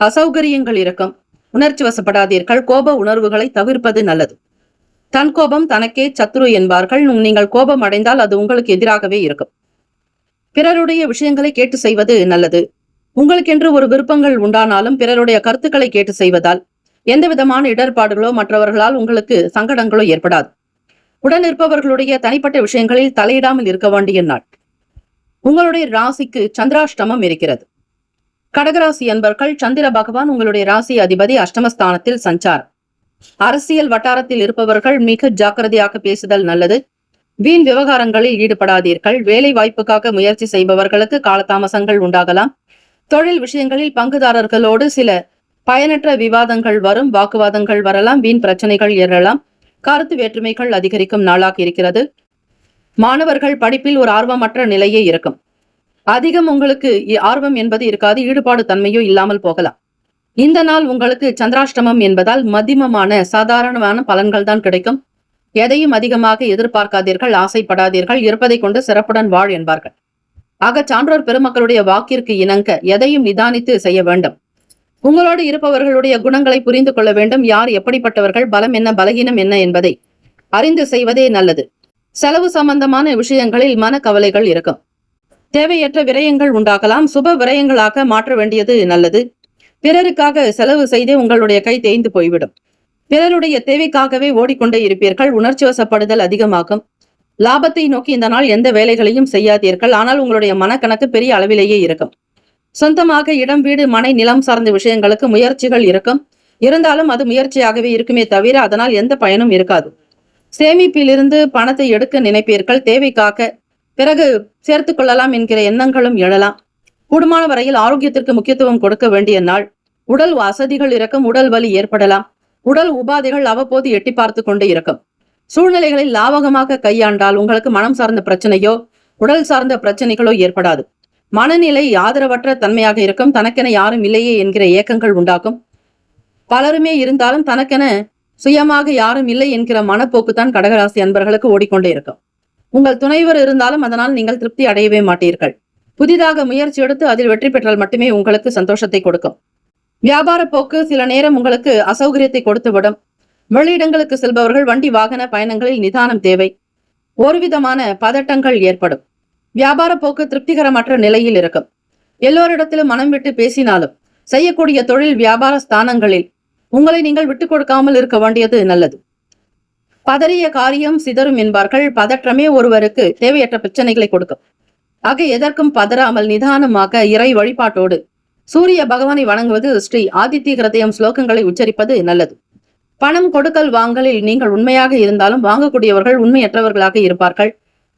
அசௌகரியங்கள் இருக்கும். உணர்ச்சி வசப்படாதீர்கள். கோப உணர்வுகளை தவிர்ப்பது நல்லது. தன் கோபம் தனக்கே சத்ரு என்பார்கள். நீங்கள் கோபம் அடைந்தால் அது உங்களுக்கு எதிராகவே இருக்கும். பிறருடைய விஷயங்களை கேட்டு செய்வது நல்லது. உங்களுக்கென்று ஒரு விருப்பங்கள் உண்டானாலும் பிறருடைய கருத்துக்களை கேட்டு செய்வதால் எந்த விதமான இடர்பாடுகளோ மற்றவர்களால் உங்களுக்கு சங்கடங்களோ ஏற்படாது. உடன் இருப்பவர்களுடைய தனிப்பட்ட விஷயங்களில் தலையிடாமல் இருக்க வேண்டிய நாள். உங்களுடைய ராசிக்கு சந்திராஷ்டமம் இருக்கிறது. கடகராசி அன்பர்கள், சந்திர பகவான் உங்களுடைய ராசி அதிபதி. அஷ்டமஸ்தானத்தில் சஞ்சாரம். அரசியல் வட்டாரத்தில் இருப்பவர்கள் மிக ஜாக்கிரதையாக பேசுதல் நல்லது. வீண் விவகாரங்களில் ஈடுபடாதீர்கள். வேலை வாய்ப்புக்காக முயற்சி செய்பவர்களுக்கு காலதாமசங்கள் உண்டாகலாம். தொழில் விஷயங்களில் பங்குதாரர்களோடு சில பயனற்ற விவாதங்கள் வரும். வாக்குவாதங்கள் வரலாம். வீண் பிரச்சனைகள் ஏறலாம். கருத்து வேற்றுமைகள் அதிகரிக்கும் நாளாக இருக்கிறது. மாணவர்கள் படிப்பில் ஒரு ஆர்வமற்ற நிலையே இருக்கும். அதிகம் உங்களுக்கு ஆர்வம் என்பது இருக்காது. ஈடுபாடு தன்மையோ இல்லாமல் போகலாம். இந்த நாள் உங்களுக்கு சந்திராஷ்டமம் என்பதால் மத்தியமமான சாதாரணமான பலன்கள் தான் கிடைக்கும். எதையும் அதிகமாக எதிர்பார்க்காதீர்கள். ஆசைப்படாதீர்கள். இருப்பதை கொண்டு சிறப்புடன் வாழ் என்பார்கள். ஆக சான்றோர் பெருமக்களுடைய வாக்கிற்கு இணங்க எதையும் நிதானித்து செய்ய வேண்டும். உங்களோடு இருப்பவர்களுடைய குணங்களை புரிந்து கொள்ள வேண்டும். யார் எப்படிப்பட்டவர்கள், பலம் என்ன, பலகீனம் என்ன என்பதை அறிந்து செய்வதே நல்லது. செலவு சம்பந்தமான விஷயங்களில் மனக்கவலைகள் இருக்கும். தேவையற்ற விரயங்கள் உண்டாகலாம். சுப விரயங்களாக மாற்ற வேண்டியது நல்லது. பிறருக்காக செலவு செய்தே உங்களுடைய கை தேய்ந்து போய்விடும். பிறருடைய தேவைக்காகவே ஓடிக்கொண்டே இருப்பீர்கள். உணர்ச்சி வசப்படுதல் அதிகமாகும். லாபத்தை நோக்கி இந்த நாள் எந்த வேலைகளையும் செய்யாதீர்கள். ஆனால் உங்களுடைய மனக்கணக்கு பெரிய அளவிலேயே இருக்கும். சொந்தமாக இடம், வீடு, மனை, நிலம் சார்ந்த விஷயங்களுக்கு முயற்சிகள் இருக்கும். இருந்தாலும் அது முயற்சியாகவே இருக்குமே தவிர அதனால் எந்த பயனும் இருக்காது. சேமிப்பிலிருந்து பணத்தை எடுக்க நினைப்பீர்கள். தேவைக்காக பிறகு சேர்த்து கொள்ளலாம் என்கிற எண்ணங்களும் எழலாம். கூடுமான வரையில் ஆரோக்கியத்திற்கு முக்கியத்துவம் கொடுக்க வேண்டிய நாள். உடல் வசதிகள் இருக்கும். உடல் வலி ஏற்படலாம். உடல் உபாதைகள் அவ்வப்போது எட்டி பார்த்து கொண்டே இருக்கும். சூழ்நிலைகளை லாபகமாக கையாண்டால் உங்களுக்கு மனம் சார்ந்த பிரச்சனையோ உடல் சார்ந்த பிரச்சனைகளோ ஏற்படாது. மனநிலை ஆதரவற்ற தன்மையாக இருக்கும். தனக்கென யாரும் இல்லையே என்கிற ஏக்கங்கள் உண்டாகும். பலருமே இருந்தாலும் தனக்கென சுயமாக யாரும் இல்லை என்கிற மனப்போக்கு தான் கடகராசி அன்பர்களுக்கு ஓடிக்கொண்டே இருக்கும். உங்கள் துணைவர் இருந்தாலும் அதனால் நீங்கள் திருப்தி அடையவே மாட்டீர்கள். புதிதாக முயற்சி எடுத்து அதில் வெற்றி பெற்றால் மட்டுமே உங்களுக்கு சந்தோஷத்தை கொடுக்கும். வியாபார போக்கு சில நேரம் உங்களுக்கு அசௌகரியத்தை கொடுத்துவிடும். வெளியிடங்களுக்கு செல்பவர்கள் வண்டி வாகன பயணங்களில் நிதானம் தேவை. ஒருவிதமான பதட்டங்கள் ஏற்படும். வியாபார போக்கு திருப்திகரமற்ற நிலையில் இருக்கும். எல்லோரிடத்திலும் மனம் விட்டு பேசினாலும் செய்யக்கூடிய தொழில் வியாபார ஸ்தானங்களில் உங்களை நீங்கள் விட்டுக் கொடுக்காமல் இருக்க வேண்டியது நல்லது. பதறிய காரியம் சிதறும் என்பார்கள். பதற்றமே ஒருவருக்கு தேவையற்ற பிரச்சனைகளை கொடுக்கும். ஆக எதற்கும் பதறாமல் நிதானமாக இறை வழிபாட்டோடு சூரிய பகவானை வணங்குவது, ஸ்ரீ ஆதித்ய ஹிருதயம் ஸ்லோகங்களை உச்சரிப்பது நல்லது. பணம் கொடுக்கல் வாங்கலில் நீங்கள் உண்மையாக இருந்தாலும் வாங்கக்கூடியவர்கள் உண்மையற்றவர்களாக இருப்பார்கள்.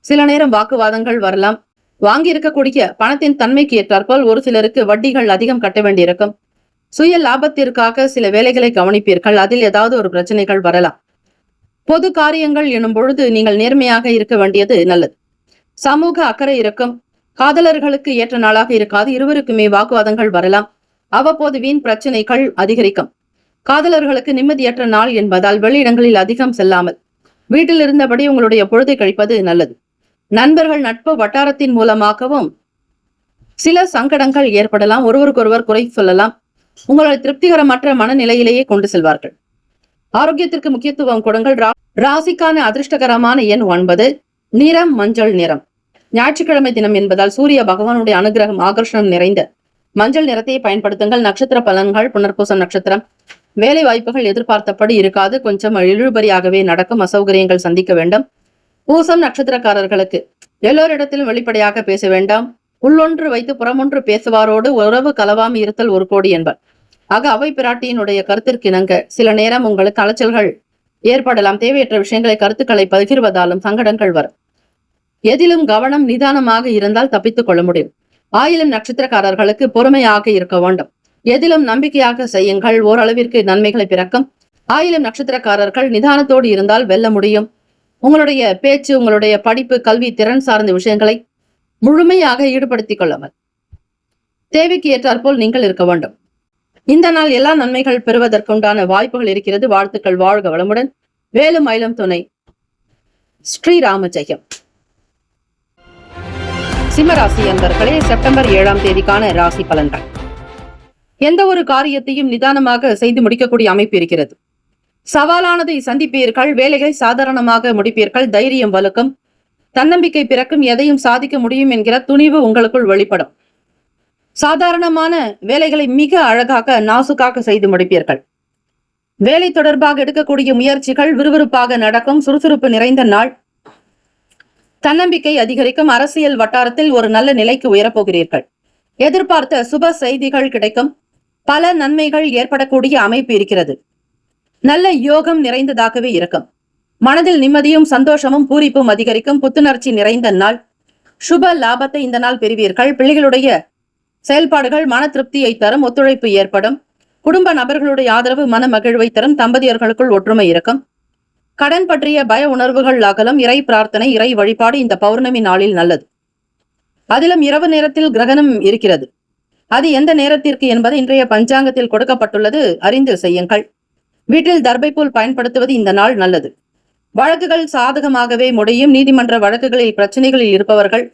சில நேரம் வாக்குவாதங்கள் வரலாம். வாங்கி இருக்கக்கூடிய பணத்தின் தன்மைக்கு ஏற்றாற்போல் ஒரு சிலருக்கு வட்டிகள் அதிகம் கட்ட வேண்டியிருக்கும். சுய லாபத்திற்காக சில வேலைகளை கவனிப்பீர்கள். அதில் ஏதாவது ஒரு பிரச்சனைகள் வரலாம். பொது காரியங்கள் எனும் பொழுது நீங்கள் நேர்மையாக இருக்க வேண்டியது நல்லது. சமூக அக்கறை இருக்கும். காதலர்களுக்கு ஏற்ற நாளாக இருக்காது. இருவருக்குமே வாக்குவாதங்கள் வரலாம். அவ்வப்போது வீண் பிரச்சனைகள் அதிகரிக்கும். காதலர்களுக்கு நிம்மதியற்ற நாள் என்பதால் வெளியிடங்களில் அதிகம் செல்லாமல் வீட்டில் இருந்தபடி உங்களுடைய பொழுதை கழிப்பது நல்லது. நண்பர்கள் நட்பு வட்டாரத்தின் மூலமாகவும் சில சங்கடங்கள் ஏற்படலாம். ஒருவருக்கொருவர் குறை சொல்லலாம். உங்களை திருப்திகரமற்ற மனநிலையிலேயே கொண்டு செல்வார்கள். ஆரோக்கியத்திற்கு முக்கியத்துவம் கொடுங்கள். ராசிக்கான அதிர்ஷ்டகரமான எண் 9. நிறம் மஞ்சள் நிறம். ஞாயிற்றுக்கிழமை தினம் என்பதால் சூரிய பகவானுடைய அனுகிரகம் ஆகர்ஷணம் நிறைந்த மஞ்சள் நிறத்தை பயன்படுத்துங்கள். நட்சத்திர பலன்கள். புனர்பூசம் நட்சத்திரம். வேலை வாய்ப்புகள் எதிர்பார்த்தபடி இருக்காது. கொஞ்சம் இழுபறியாகவே நடக்கும். அசௌகரியங்கள் சந்திக்க வேண்டும். பூசம் நட்சத்திரக்காரர்களுக்கு எல்லோரிடத்திலும் வெளிப்படையாக பேச வேண்டாம். உள்ளொன்று வைத்து புறமொன்று பேசுவாரோடு உறவு கலவாமி இருத்தல் ஒரு கோடி என்பர். ஆக அவை பிராட்டியினுடைய கருத்திற்கிணங்க சில நேரம் உங்களுக்கு அலைச்சல்கள் ஏற்படலாம். தேவையற்ற விஷயங்களை கருத்துக்களை பகிர்வதாலும் சங்கடங்கள் வரும். எதிலும் கவனம் நிதானமாக இருந்தால் தப்பித்துக் கொள்ள முடியும். ஆயிலும் நட்சத்திரக்காரர்களுக்கு பொறுமையாக இருக்க வேண்டும். எதிலும் நம்பிக்கையாக செய்யுங்கள். ஓரளவிற்கு நன்மைகளை பிறக்கும். ஆயிலும் நட்சத்திரக்காரர்கள் நிதானத்தோடு இருந்தால் வெல்ல முடியும். உங்களுடைய பேச்சு, உங்களுடைய படிப்பு, கல்வி, திறன் சார்ந்த விஷயங்களை முழுமையாக ஈடுபடுத்திக் கொள்ளாமல் தேவைக்கு ஏற்றாற்போல் நீங்கள் இருக்க வேண்டும். இந்த நாள் எல்லா நன்மைகள் பெறுவதற்குண்டான வாய்ப்புகள் இருக்கிறது. வாழ்த்துக்கள். வாழ்க வளமுடன். வேலும் மயிலும் துணை. ஸ்ரீராம ஜெயம். சிம்மராசி அன்பர்களே, செப்டம்பர் 7ஆம் தேதிக்கான ராசி பலன்கள். எந்த ஒரு காரியத்தையும் நிதானமாக செய்து முடிக்கக்கூடிய அமைப்பு இருக்கிறது. சவாலானதை சந்திப்பீர்கள். வேலைகளை சாதாரணமாக முடிப்பீர்கள். தைரியம் வலுக்கும். தன்னம்பிக்கை பிறக்கும். எதையும் சாதிக்க முடியும் என்கிற துணிவு உங்களுக்குள் வெளிப்படும். சாதாரணமான வேலைகளை மிக அழகாக நாசுக்காக செய்து முடிப்பீர்கள். வேலை தொடர்பாக எடுக்கக்கூடிய முயற்சிகள் விறுவிறுப்பாக நடக்கும். சுறுசுறுப்பு நிறைந்த நாள். தன்னம்பிக்கை அதிகரிக்கும். அரசியல் வட்டாரத்தில் ஒரு நல்ல நிலைக்கு உயரப்போகிறீர்கள். எதிர்பார்த்த சுப செய்திகள் கிடைக்கும். பல நன்மைகள் ஏற்படக்கூடிய அமைப்பு இருக்கிறது. நல்ல யோகம் நிறைந்ததாகவே இருக்கும். மனதில் நிம்மதியும் சந்தோஷமும் பூரிப்பும் அதிகரிக்கும். புத்துணர்ச்சி நிறைந்த நாள். சுப லாபத்தை இந்த நாள் பெறுவீர்கள். பிள்ளைகளுடைய செயல்பாடுகள் மன திருப்தியை தரும். ஒத்துழைப்பு ஏற்படும். குடும்ப நபர்களுடைய ஆதரவு மன மகிழ்வை தரும். தம்பதியர்களுக்குள் ஒற்றுமை இருக்கும். கடன் பற்றிய பய உணர்வுகள் அகலும். இறை பிரார்த்தனை, இறை வழிபாடு இந்த பௌர்ணமி நாளில் நல்லது. அதிலும் இரவு நேரத்தில் கிரகணம் இருக்கிறது. அது எந்த நேரத்திற்கு என்பது இன்றைய பஞ்சாங்கத்தில் கொடுக்கப்பட்டுள்ளது. அறிந்து செய்யுங்கள். வீட்டில் தர்பைப்புல் பயன்படுத்துவது இந்த நாள் நல்லது. வழக்குகள் சாதகமாகவே முடியும். நீதிமன்ற வழக்குகளில் பிரச்சனைகளில் இருப்பவர்கள்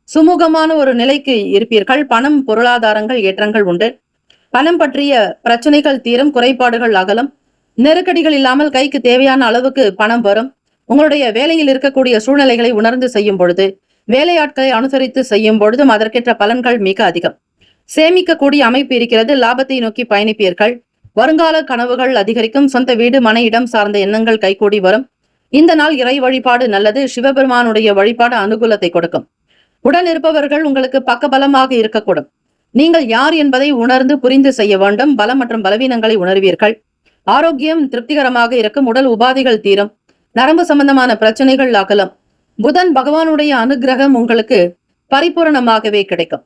சுமூகமான ஒரு நிலைக்கு இருப்பீர்கள். பணம் பொருளாதாரங்கள் ஏற்றங்கள் உண்டு. பணம் பற்றிய பிரச்சனைகள் தீரும். குறைபாடுகள் அகலும். நெருக்கடிகள் இல்லாமல் கைக்கு தேவையான அளவுக்கு பணம் வரும். உங்களுடைய வேலையில் இருக்கக்கூடிய சூழ்நிலைகளை உணர்ந்து செய்யும் பொழுது, வேலையாட்களை அனுசரித்து செய்யும் பொழுதும் அதற்கேற்ற பலன்கள் மிக அதிகம். சேமிக்கக்கூடிய அமைப்பு இருக்கிறது. லாபத்தை நோக்கி பயணிப்பீர்கள். வருங்கால கனவுகள் அதிகரிக்கும். சொந்த வீடு, மனை, இடம் சார்ந்த எண்ணங்கள் கைகூடி வரும். இந்த நாள் இறை வழிபாடு நல்லது. சிவபெருமானுடைய வழிபாடு அனுகூலத்தை கொடுக்கும். உடன் இருப்பவர்கள் உங்களுக்கு பக்கபலமாக இருக்கக்கூடும். நீங்கள் யார் என்பதை உணர்ந்து புரிந்து செய்ய வேண்டும். பலம் மற்றும் பலவீனங்களை உணர்வீர்கள். ஆரோக்கியம் திருப்திகரமாக இருக்கும். உடல் உபாதைகள் தீரும். நரம்பு சம்பந்தமான பிரச்சனைகள் அகலும். புதன் பகவானுடைய அனுகிரகம் உங்களுக்கு பரிபூரணமாகவே கிடைக்கும்.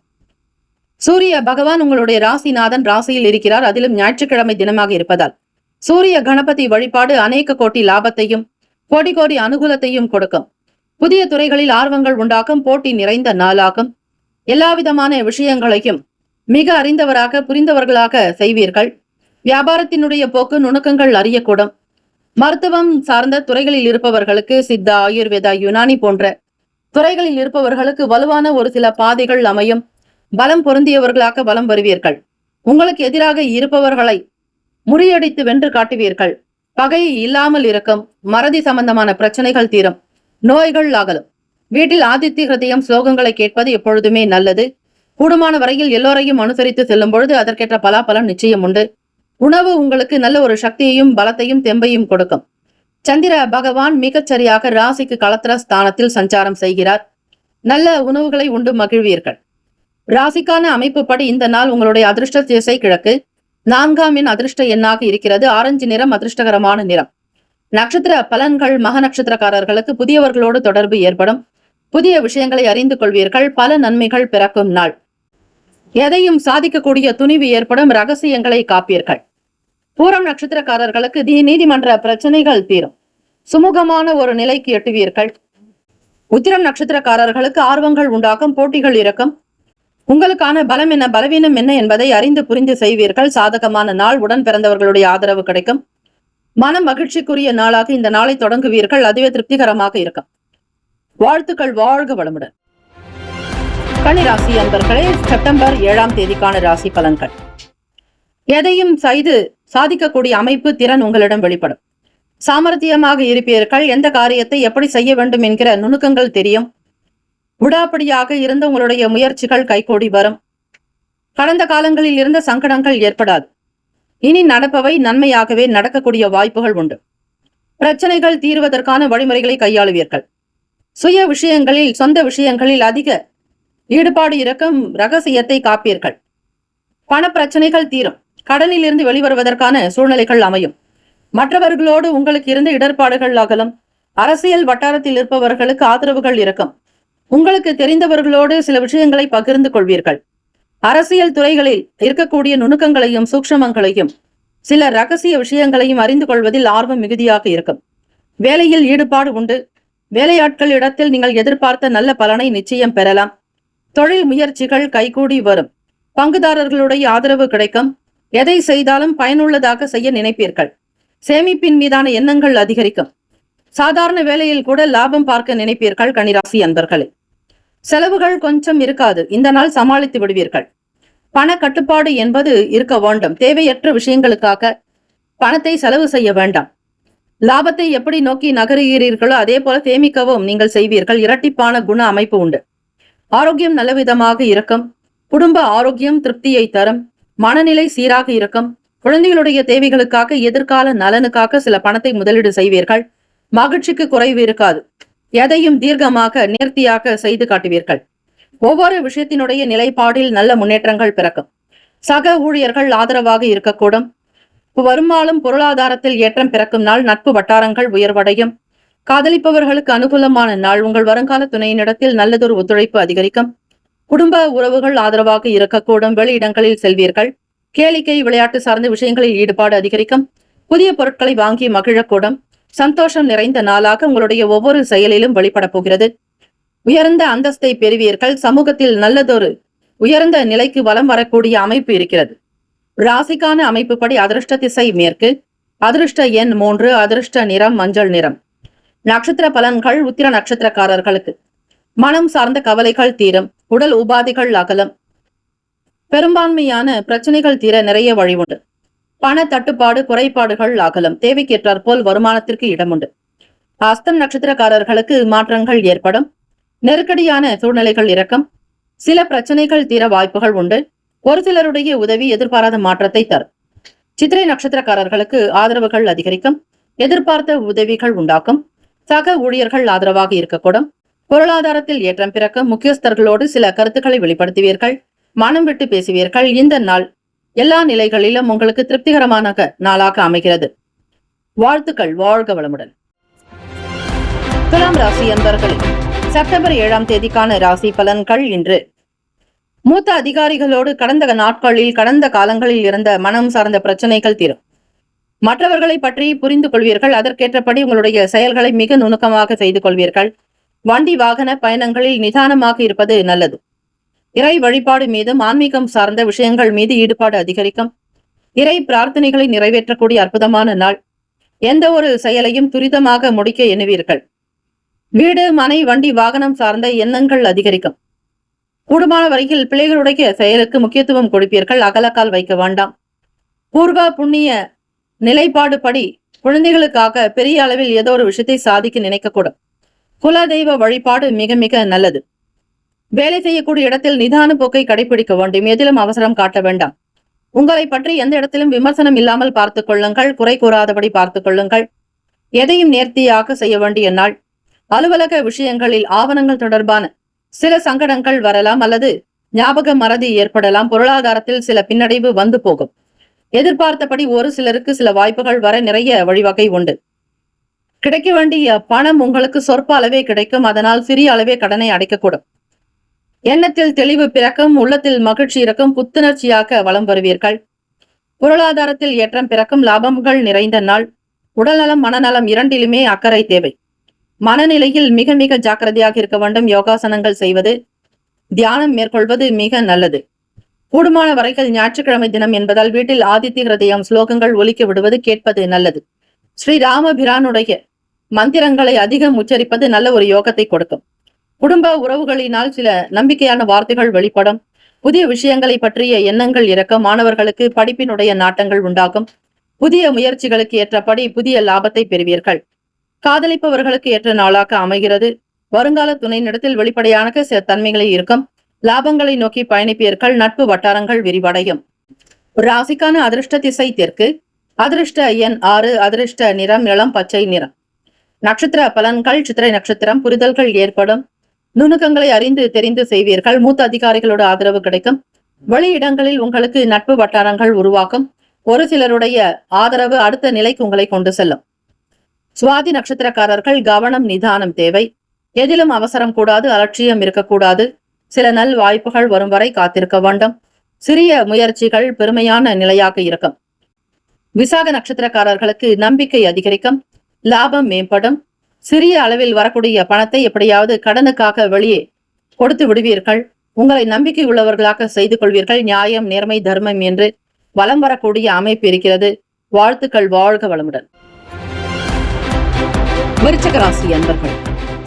சூரிய பகவான் உங்களுடைய ராசிநாதன் ராசியில் இருக்கிறார். அதிலும் ஞாயிற்றுக்கிழமை தினமாக இருப்பதால் சூரிய கணபதி வழிபாடு அநேக கோடி லாபத்தையும் கோடி கோடி அனுகூலத்தையும் கொடுக்கும். புதிய துறைகளில் ஆர்வங்கள் உண்டாக்கும். போட்டி நிறைந்த நாளாகும். எல்லாவிதமான விஷயங்களையும் மிக அறிந்தவராக புரிந்தவர்களாக செய்வீர்கள். வியாபாரத்தினுடைய போக்கு நுணுக்கங்கள் அறியக்கூடும். மருத்துவம் சார்ந்த துறைகளில் இருப்பவர்களுக்கு சித்தா, ஆயுர்வேதா, யுனானி போன்ற துறைகளில் இருப்பவர்களுக்கு வலுவான ஒரு சில பாதைகள் அமையும். பலம் பொருந்தியவர்களாக பலம் வருவீர்கள். உங்களுக்கு எதிராக இருப்பவர்களை முறியடித்து வென்று காட்டுவீர்கள். பகை இல்லாமல் இருக்கும். மறதி சம்பந்தமான பிரச்சனைகள் தீரும். நோய்கள் அகலும். வீட்டில் ஆதித்ய ஹிருதயம் ஸ்லோகங்களை கேட்பது எப்பொழுதுமே நல்லது. கூடுமான வரையில் எல்லோரையும் அனுசரித்து செல்லும் பொழுது அதற்கேற்ற பலாபலம் நிச்சயம் உண்டு. உணவு உங்களுக்கு நல்ல ஒரு சக்தியையும் பலத்தையும் தெம்பையும் கொடுக்கும். சந்திர பகவான் மிகச்சரியாக ராசிக்கு களத்திர ஸ்தானத்தில் சஞ்சாரம் செய்கிறார். நல்ல உணவுகளை உண்டு மகிழ்வீர்கள். ராசிக்கான அமைப்பு படி இந்த நாள் உங்களுடைய அதிர்ஷ்ட திசை கிழக்கு. 4ஆம் எண் அதிர்ஷ்ட எண்ணாக இருக்கிறது. ஆரஞ்சு நிறம் அதிர்ஷ்டகரமான நிறம். நட்சத்திர பலன்கள். மக நட்சத்திரக்காரர்களுக்கு புதியவர்களோடு தொடர்பு ஏற்படும். புதிய விஷயங்களை அறிந்து கொள்வீர்கள். பல நன்மைகள் பிறக்கும் நாள். எதையும் சாதிக்கக்கூடிய துணிவு ஏற்படும். ரகசியங்களை காப்பீர்கள். பூரம் நட்சத்திரக்காரர்களுக்கு நீதிமன்ற பிரச்சனைகள் தீரும். சுமூகமான ஒரு நிலைக்கு எட்டுவீர்கள். உத்திரம் நட்சத்திரக்காரர்களுக்கு ஆர்வங்கள் உண்டாகும். போட்டிகள் இருக்கும். உங்களுக்கான பலம் என்ன பலவீனம் என்ன என்பதை அறிந்து புரிந்து செய்வீர்கள். சாதகமான நாள். உடன் பிறந்தவர்களுடைய ஆதரவு கிடைக்கும். மன மகிழ்ச்சிக்குரிய நாளாக இந்த நாளை தொடங்குவீர்கள். அதுவே திருப்திகரமாக இருக்கும். வாழ்த்துக்கள். வாழ்க வளமுடன். கன்னிராசி அன்பர்களே, செப்டம்பர் 7ஆம் தேதிக்கான ராசி பலன்கள். எதையும் செய்து சாதிக்கக்கூடிய அமைப்பு திறன் உங்களிடம் வெளிப்படும். சாமர்த்தியமாக இருப்பீர்கள். எந்த காரியத்தை எப்படி செய்ய வேண்டும் என்கிற நுணுக்கங்கள் தெரியும். விடாப்படியாக இருந்த உங்களுடைய முயற்சிகள் கைகூடி வரும். கடந்த காலங்களில் இருந்த சங்கடங்கள் ஏற்படாது. இனி நடப்பவை நன்மையாகவே நடக்கக்கூடிய வாய்ப்புகள் உண்டு. பிரச்சனைகள் தீர்வதற்கான வழிமுறைகளை கையாளுவீர்கள். சுய விஷயங்களில் சொந்த விஷயங்களில் அதிக ஈடுபாடு இருக்கும். ரகசியத்தை காப்பீர்கள். பண பிரச்சனைகள் தீரும். கடனில் இருந்து வெளிவருவதற்கான சூழ்நிலைகள் அமையும். மற்றவர்களோடு உங்களுக்கு இருந்த இடர்பாடுகள் அகலும். அரசியல் வட்டாரத்தில் இருப்பவர்களுக்கு ஆதரவுகள் இருக்கும். உங்களுக்கு தெரிந்தவர்களோடு சில விஷயங்களை பகிர்ந்து கொள்வீர்கள். அரசியல் துறைகளில் இருக்கக்கூடிய நுணுக்கங்களையும் சூக்ஷமங்களையும் சில ரகசிய விஷயங்களையும் அறிந்து கொள்வதில் ஆர்வம் மிகுதியாக இருக்கும். வேலையில் ஈடுபாடு உண்டு. வேலையாட்கள் இடத்தில் நீங்கள் எதிர்பார்த்த நல்ல பலனை நிச்சயம் பெறலாம். தொழில் முயற்சிகள் கைகூடி வரும். பங்குதாரர்களுடைய ஆதரவு கிடைக்கும். எதை செய்தாலும் பயனுள்ளதாக செய்ய நினைப்பீர்கள். சேமிப்பின் மீதான எண்ணங்கள் அதிகரிக்கும். சாதாரண வேலையில் கூட லாபம் பார்க்க நினைப்பீர்கள். கன்னிராசி அன்பர்களே, செலவுகள் கொஞ்சம் இருக்காது. இந்த நாள் சமாளித்து விடுவீர்கள். பண கட்டுப்பாடு என்பது இருக்க வேண்டும். தேவையற்ற விஷயங்களுக்காக பணத்தை செலவு செய்ய வேண்டாம். லாபத்தை எப்படி நோக்கி நகருகிறீர்களோ அதே போல சேமிக்கவும் நீங்கள் செய்வீர்கள். இரட்டிப்பான குண அமைப்பு உண்டு. ஆரோக்கியம் நல்ல விதமாக இருக்கும். குடும்ப ஆரோக்கியம் திருப்தியை தரும். மனநிலை சீராக இருக்கும். குழந்தைகளுடைய தேவைகளுக்காக எதிர்கால நலனுக்காக சில பணத்தை முதலீடு செய்வீர்கள். மகிழ்ச்சிக்கு குறைவு இருக்காது. எதையும் தீர்க்கமாக நேர்த்தியாக செய்து காட்டுவீர்கள். ஒவ்வொரு விஷயத்தினுடைய நிலைப்பாடில் நல்ல முன்னேற்றங்கள் பிறக்கும். சக ஊழியர்கள் ஆதரவாக இருக்கக்கூடும். வருமானம் பொருளாதாரத்தில் ஏற்றம் பிறக்கும் நாள். நட்பு வட்டாரங்கள் உயர்வடையும். காதலிப்பவர்களுக்கு அனுகூலமான நாள். உங்கள் வருங்கால துணையினிடத்தில் நல்லதொரு ஒத்துழைப்பு அதிகரிக்கும். குடும்ப உறவுகள் ஆதரவாக இருக்கக்கூடும். வெளியிடங்களில் செல்வீர்கள். கேளிக்கை விளையாட்டு சார்ந்த விஷயங்களில் ஈடுபாடு அதிகரிக்கும். புதிய பொருட்களை வாங்கி மகிழக்கூடும். சந்தோஷம் நிறைந்த நாளாக உங்களுடைய ஒவ்வொரு செயலிலும் வெளிப்பட போகிறது. உயர்ந்த அந்தஸ்தை பெறுவீர்கள். சமூகத்தில் நல்லதொரு உயர்ந்த நிலைக்கு வலம் வரக்கூடிய அமைப்பு இருக்கிறது. ராசிக்கான அமைப்பு படி அதிர்ஷ்ட திசை மேற்கு. அதிர்ஷ்ட எண் 3. அதிர்ஷ்ட நிறம் மஞ்சள் நிறம். நட்சத்திர பலன்கள். உத்திர நட்சத்திரக்காரர்களுக்கு மனம் சார்ந்த கவலைகள் தீரும். உடல் உபாதைகள் அகலம். பெரும்பான்மையான பிரச்சனைகள் தீர நிறைய வழி உண்டு. பண தட்டுப்பாடு குறைபாடுகள் அகலம். தேவைக்கேற்றாற் போல் வருமானத்திற்கு இடம் உண்டு. அஸ்தம் நட்சத்திரக்காரர்களுக்கு மாற்றங்கள் ஏற்படும். நெருக்கடியான சூழ்நிலைகள் இருக்கும். சில பிரச்சனைகள் தீர வாய்ப்புகள் உண்டு. ஒரு சிலருடைய உதவி எதிர்பாராத மாற்றத்தை தரும். சித்திரை நட்சத்திரக்காரர்களுக்கு ஆதரவுகள் அதிகரிக்கும். எதிர்பார்த்த உதவிகள் உண்டாக்கும். சக ஊழியர்கள் ஆதரவாக இருக்கக்கூடும். பொருளாதாரத்தில் ஏற்றம் பிறக்கும். முக்கியஸ்தர்களோடு சில கருத்துக்களை வெளிப்படுத்துவீர்கள். மனம் விட்டு பேசுவீர்கள். இந்த நாள் எல்லா நிலைகளிலும் உங்களுக்கு திருப்திகரமான நாளாக அமைகிறது. வாழ்த்துக்கள். வாழ்க வளமுடன். துலாம் ராசி அன்பர்களே, செப்டம்பர் 7ஆம் தேதிக்கான ராசி பலன்கள் இன்று. மூத்த அதிகாரிகளோடு கடந்த நாட்களில் கடந்த காலங்களில் இருந்த மனம் சார்ந்த பிரச்சனைகள் தீரும். மற்றவர்களை பற்றி புரிந்து கொள்வீர்கள். அதற்கேற்றபடி உங்களுடைய செயல்களை மிக நுணுக்கமாக செய்து கொள்வீர்கள். வண்டி வாகன பயணங்களில் நிதானமாக இருப்பது நல்லது. இறை வழிபாடு மீதும் ஆன்மீகம் சார்ந்த விஷயங்கள் மீது ஈடுபாடு அதிகரிக்கும். இறை பிரார்த்தனைகளை நிறைவேற்றக்கூடிய அற்புதமான நாள். எந்த ஒரு செயலையும் துரிதமாக முடிக்க எண்ணுவீர்கள். வீடு மனை வண்டி வாகனம் சார்ந்த எண்ணங்கள் அதிகரிக்கும். கூடுமான வரையில் பிள்ளைகளுடைய செயலுக்கு முக்கியத்துவம் கொடுப்பீர்கள். அகலக்கால் வைக்க வேண்டாம். பூர்வ புண்ணிய நிலைப்பாடு படி குழந்தைகளுக்காக பெரிய அளவில் ஏதோ ஒரு விஷயத்தை சாதிக்க நினைக்கக்கூடும். குலதெய்வ வழிபாடு மிக மிக நல்லது. வேலை செய்யக்கூடிய இடத்தில் நிதான போக்கை கடைபிடிக்க வேண்டும். எதிலும் அவசரம் காட்ட வேண்டாம். உங்களை பற்றி எந்த இடத்திலும் விமர்சனம் இல்லாமல் பார்த்துக் கொள்ளுங்கள். குறை கூறாதபடி பார்த்துக் கொள்ளுங்கள். எதையும் நேர்த்தியாக செய்ய வேண்டிய நாள். அலுவலக விஷயங்களில் ஆவணங்கள் தொடர்பான சில சங்கடங்கள் வரலாம் அல்லது ஞாபக மறதி ஏற்படலாம். பொருளாதாரத்தில் சில பின்னடைவு வந்து போகும். எதிர்பார்த்தபடி ஒரு சிலருக்கு சில வாய்ப்புகள் வர நிறைய வழிவகை உண்டு. கிடைக்க வேண்டிய பணம் உங்களுக்கு சொற்ப அளவே கிடைக்கும். அதனால் சிறிய அளவே கடனை அடைக்கக்கூடும். எண்ணத்தில் தெளிவு பிறக்கும். உள்ளத்தில் மகிழ்ச்சி இருக்கும். புத்துணர்ச்சியாக வலம் வருவீர்கள். பொருளாதாரத்தில் ஏற்றம் பிறக்கும். லாபங்கள் நிறைந்த நாள். உடல்நலம் மனநலம் இரண்டிலுமே அக்கறை தேவை. மனநிலையில் மிக மிக ஜாக்கிரதையாக இருக்க வேண்டும். யோகாசனங்கள் செய்வது, தியானம் மேற்கொள்வது மிக நல்லது. கூடுமான வரைகள் ஞாயிற்றுக்கிழமை தினம் என்பதால் வீட்டில் ஆதித்ய ஹிருதயம் ஸ்லோகங்கள் ஒலிக்க விடுவது கேட்பது நல்லது. ஸ்ரீ ராமபிரானுடைய மந்திரங்களை அதிகம் உச்சரிப்பது நல்ல ஒரு யோகத்தை கொடுக்கும். குடும்ப உறவுகளினால் சில நம்பிக்கையான வார்த்தைகள் வெளிப்படும். புதிய விஷயங்களை பற்றிய எண்ணங்கள் இறக்கும். மாணவர்களுக்கு படிப்பினுடைய நாட்டங்கள் உண்டாகும். புதிய முயற்சிகளுக்கு ஏற்றபடி புதிய லாபத்தை பெறுவீர்கள். காதலிப்பவர்களுக்கு ஏற்ற நாளாக அமைகிறது. வருங்கால துணையினிடத்தில் வெளிப்படையான சில தன்மைகளை இருக்கும். லாபங்களை நோக்கி பயணிப்பீர்கள். நட்பு வட்டாரங்கள் விரிவடையும். ராசிக்கான அதிர்ஷ்ட திசை தெற்கு. அதிர்ஷ்ட எண் 6. அதிர்ஷ்ட நிறம் இளம் பச்சை நிறம். நட்சத்திர பலன்கள். சித்திரை நட்சத்திரம். புரிதல்கள் ஏற்படும். நுணுக்கங்களை அறிந்து தெரிந்து செய்வீர்கள். மூத்த அதிகாரிகளோட ஆதரவு கிடைக்கும். வெளியிடங்களில் உங்களுக்கு நட்பு வட்டாரங்கள் உருவாக்கும். ஒரு சிலருடைய ஆதரவு அடுத்த நிலைக்கு உங்களை கொண்டு செல்லும். சுவாதி நட்சத்திரக்காரர்கள் கவனம் நிதானம் தேவை. எதிலும் அவசரம் கூடாது. அலட்சியம் இருக்கக்கூடாது. சில நல் வாய்ப்புகள் வரும் வரை காத்திருக்க வேண்டும். சிறிய முயற்சிகள் பெருமையான நிலையாக இருக்கும். விசாக நட்சத்திரக்காரர்களுக்கு நம்பிக்கை அதிகரிக்கும். லாபம் மேம்படும். சிறிய அளவில் வரக்கூடிய பணத்தை எப்படியாவது கடனுக்காக வெளியே கொடுத்து விடுவீர்கள். உங்களை நம்பிக்கை உள்ளவர்களாக செய்து கொள்வீர்கள். நியாயம் நேர்மை தர்மம் என்று வலம் வரக்கூடிய அமைப்பு இருக்கிறது. வாழ்த்துக்கள். வாழ்க வளமுடன். விருச்சிக ராசி அன்பர்கள்,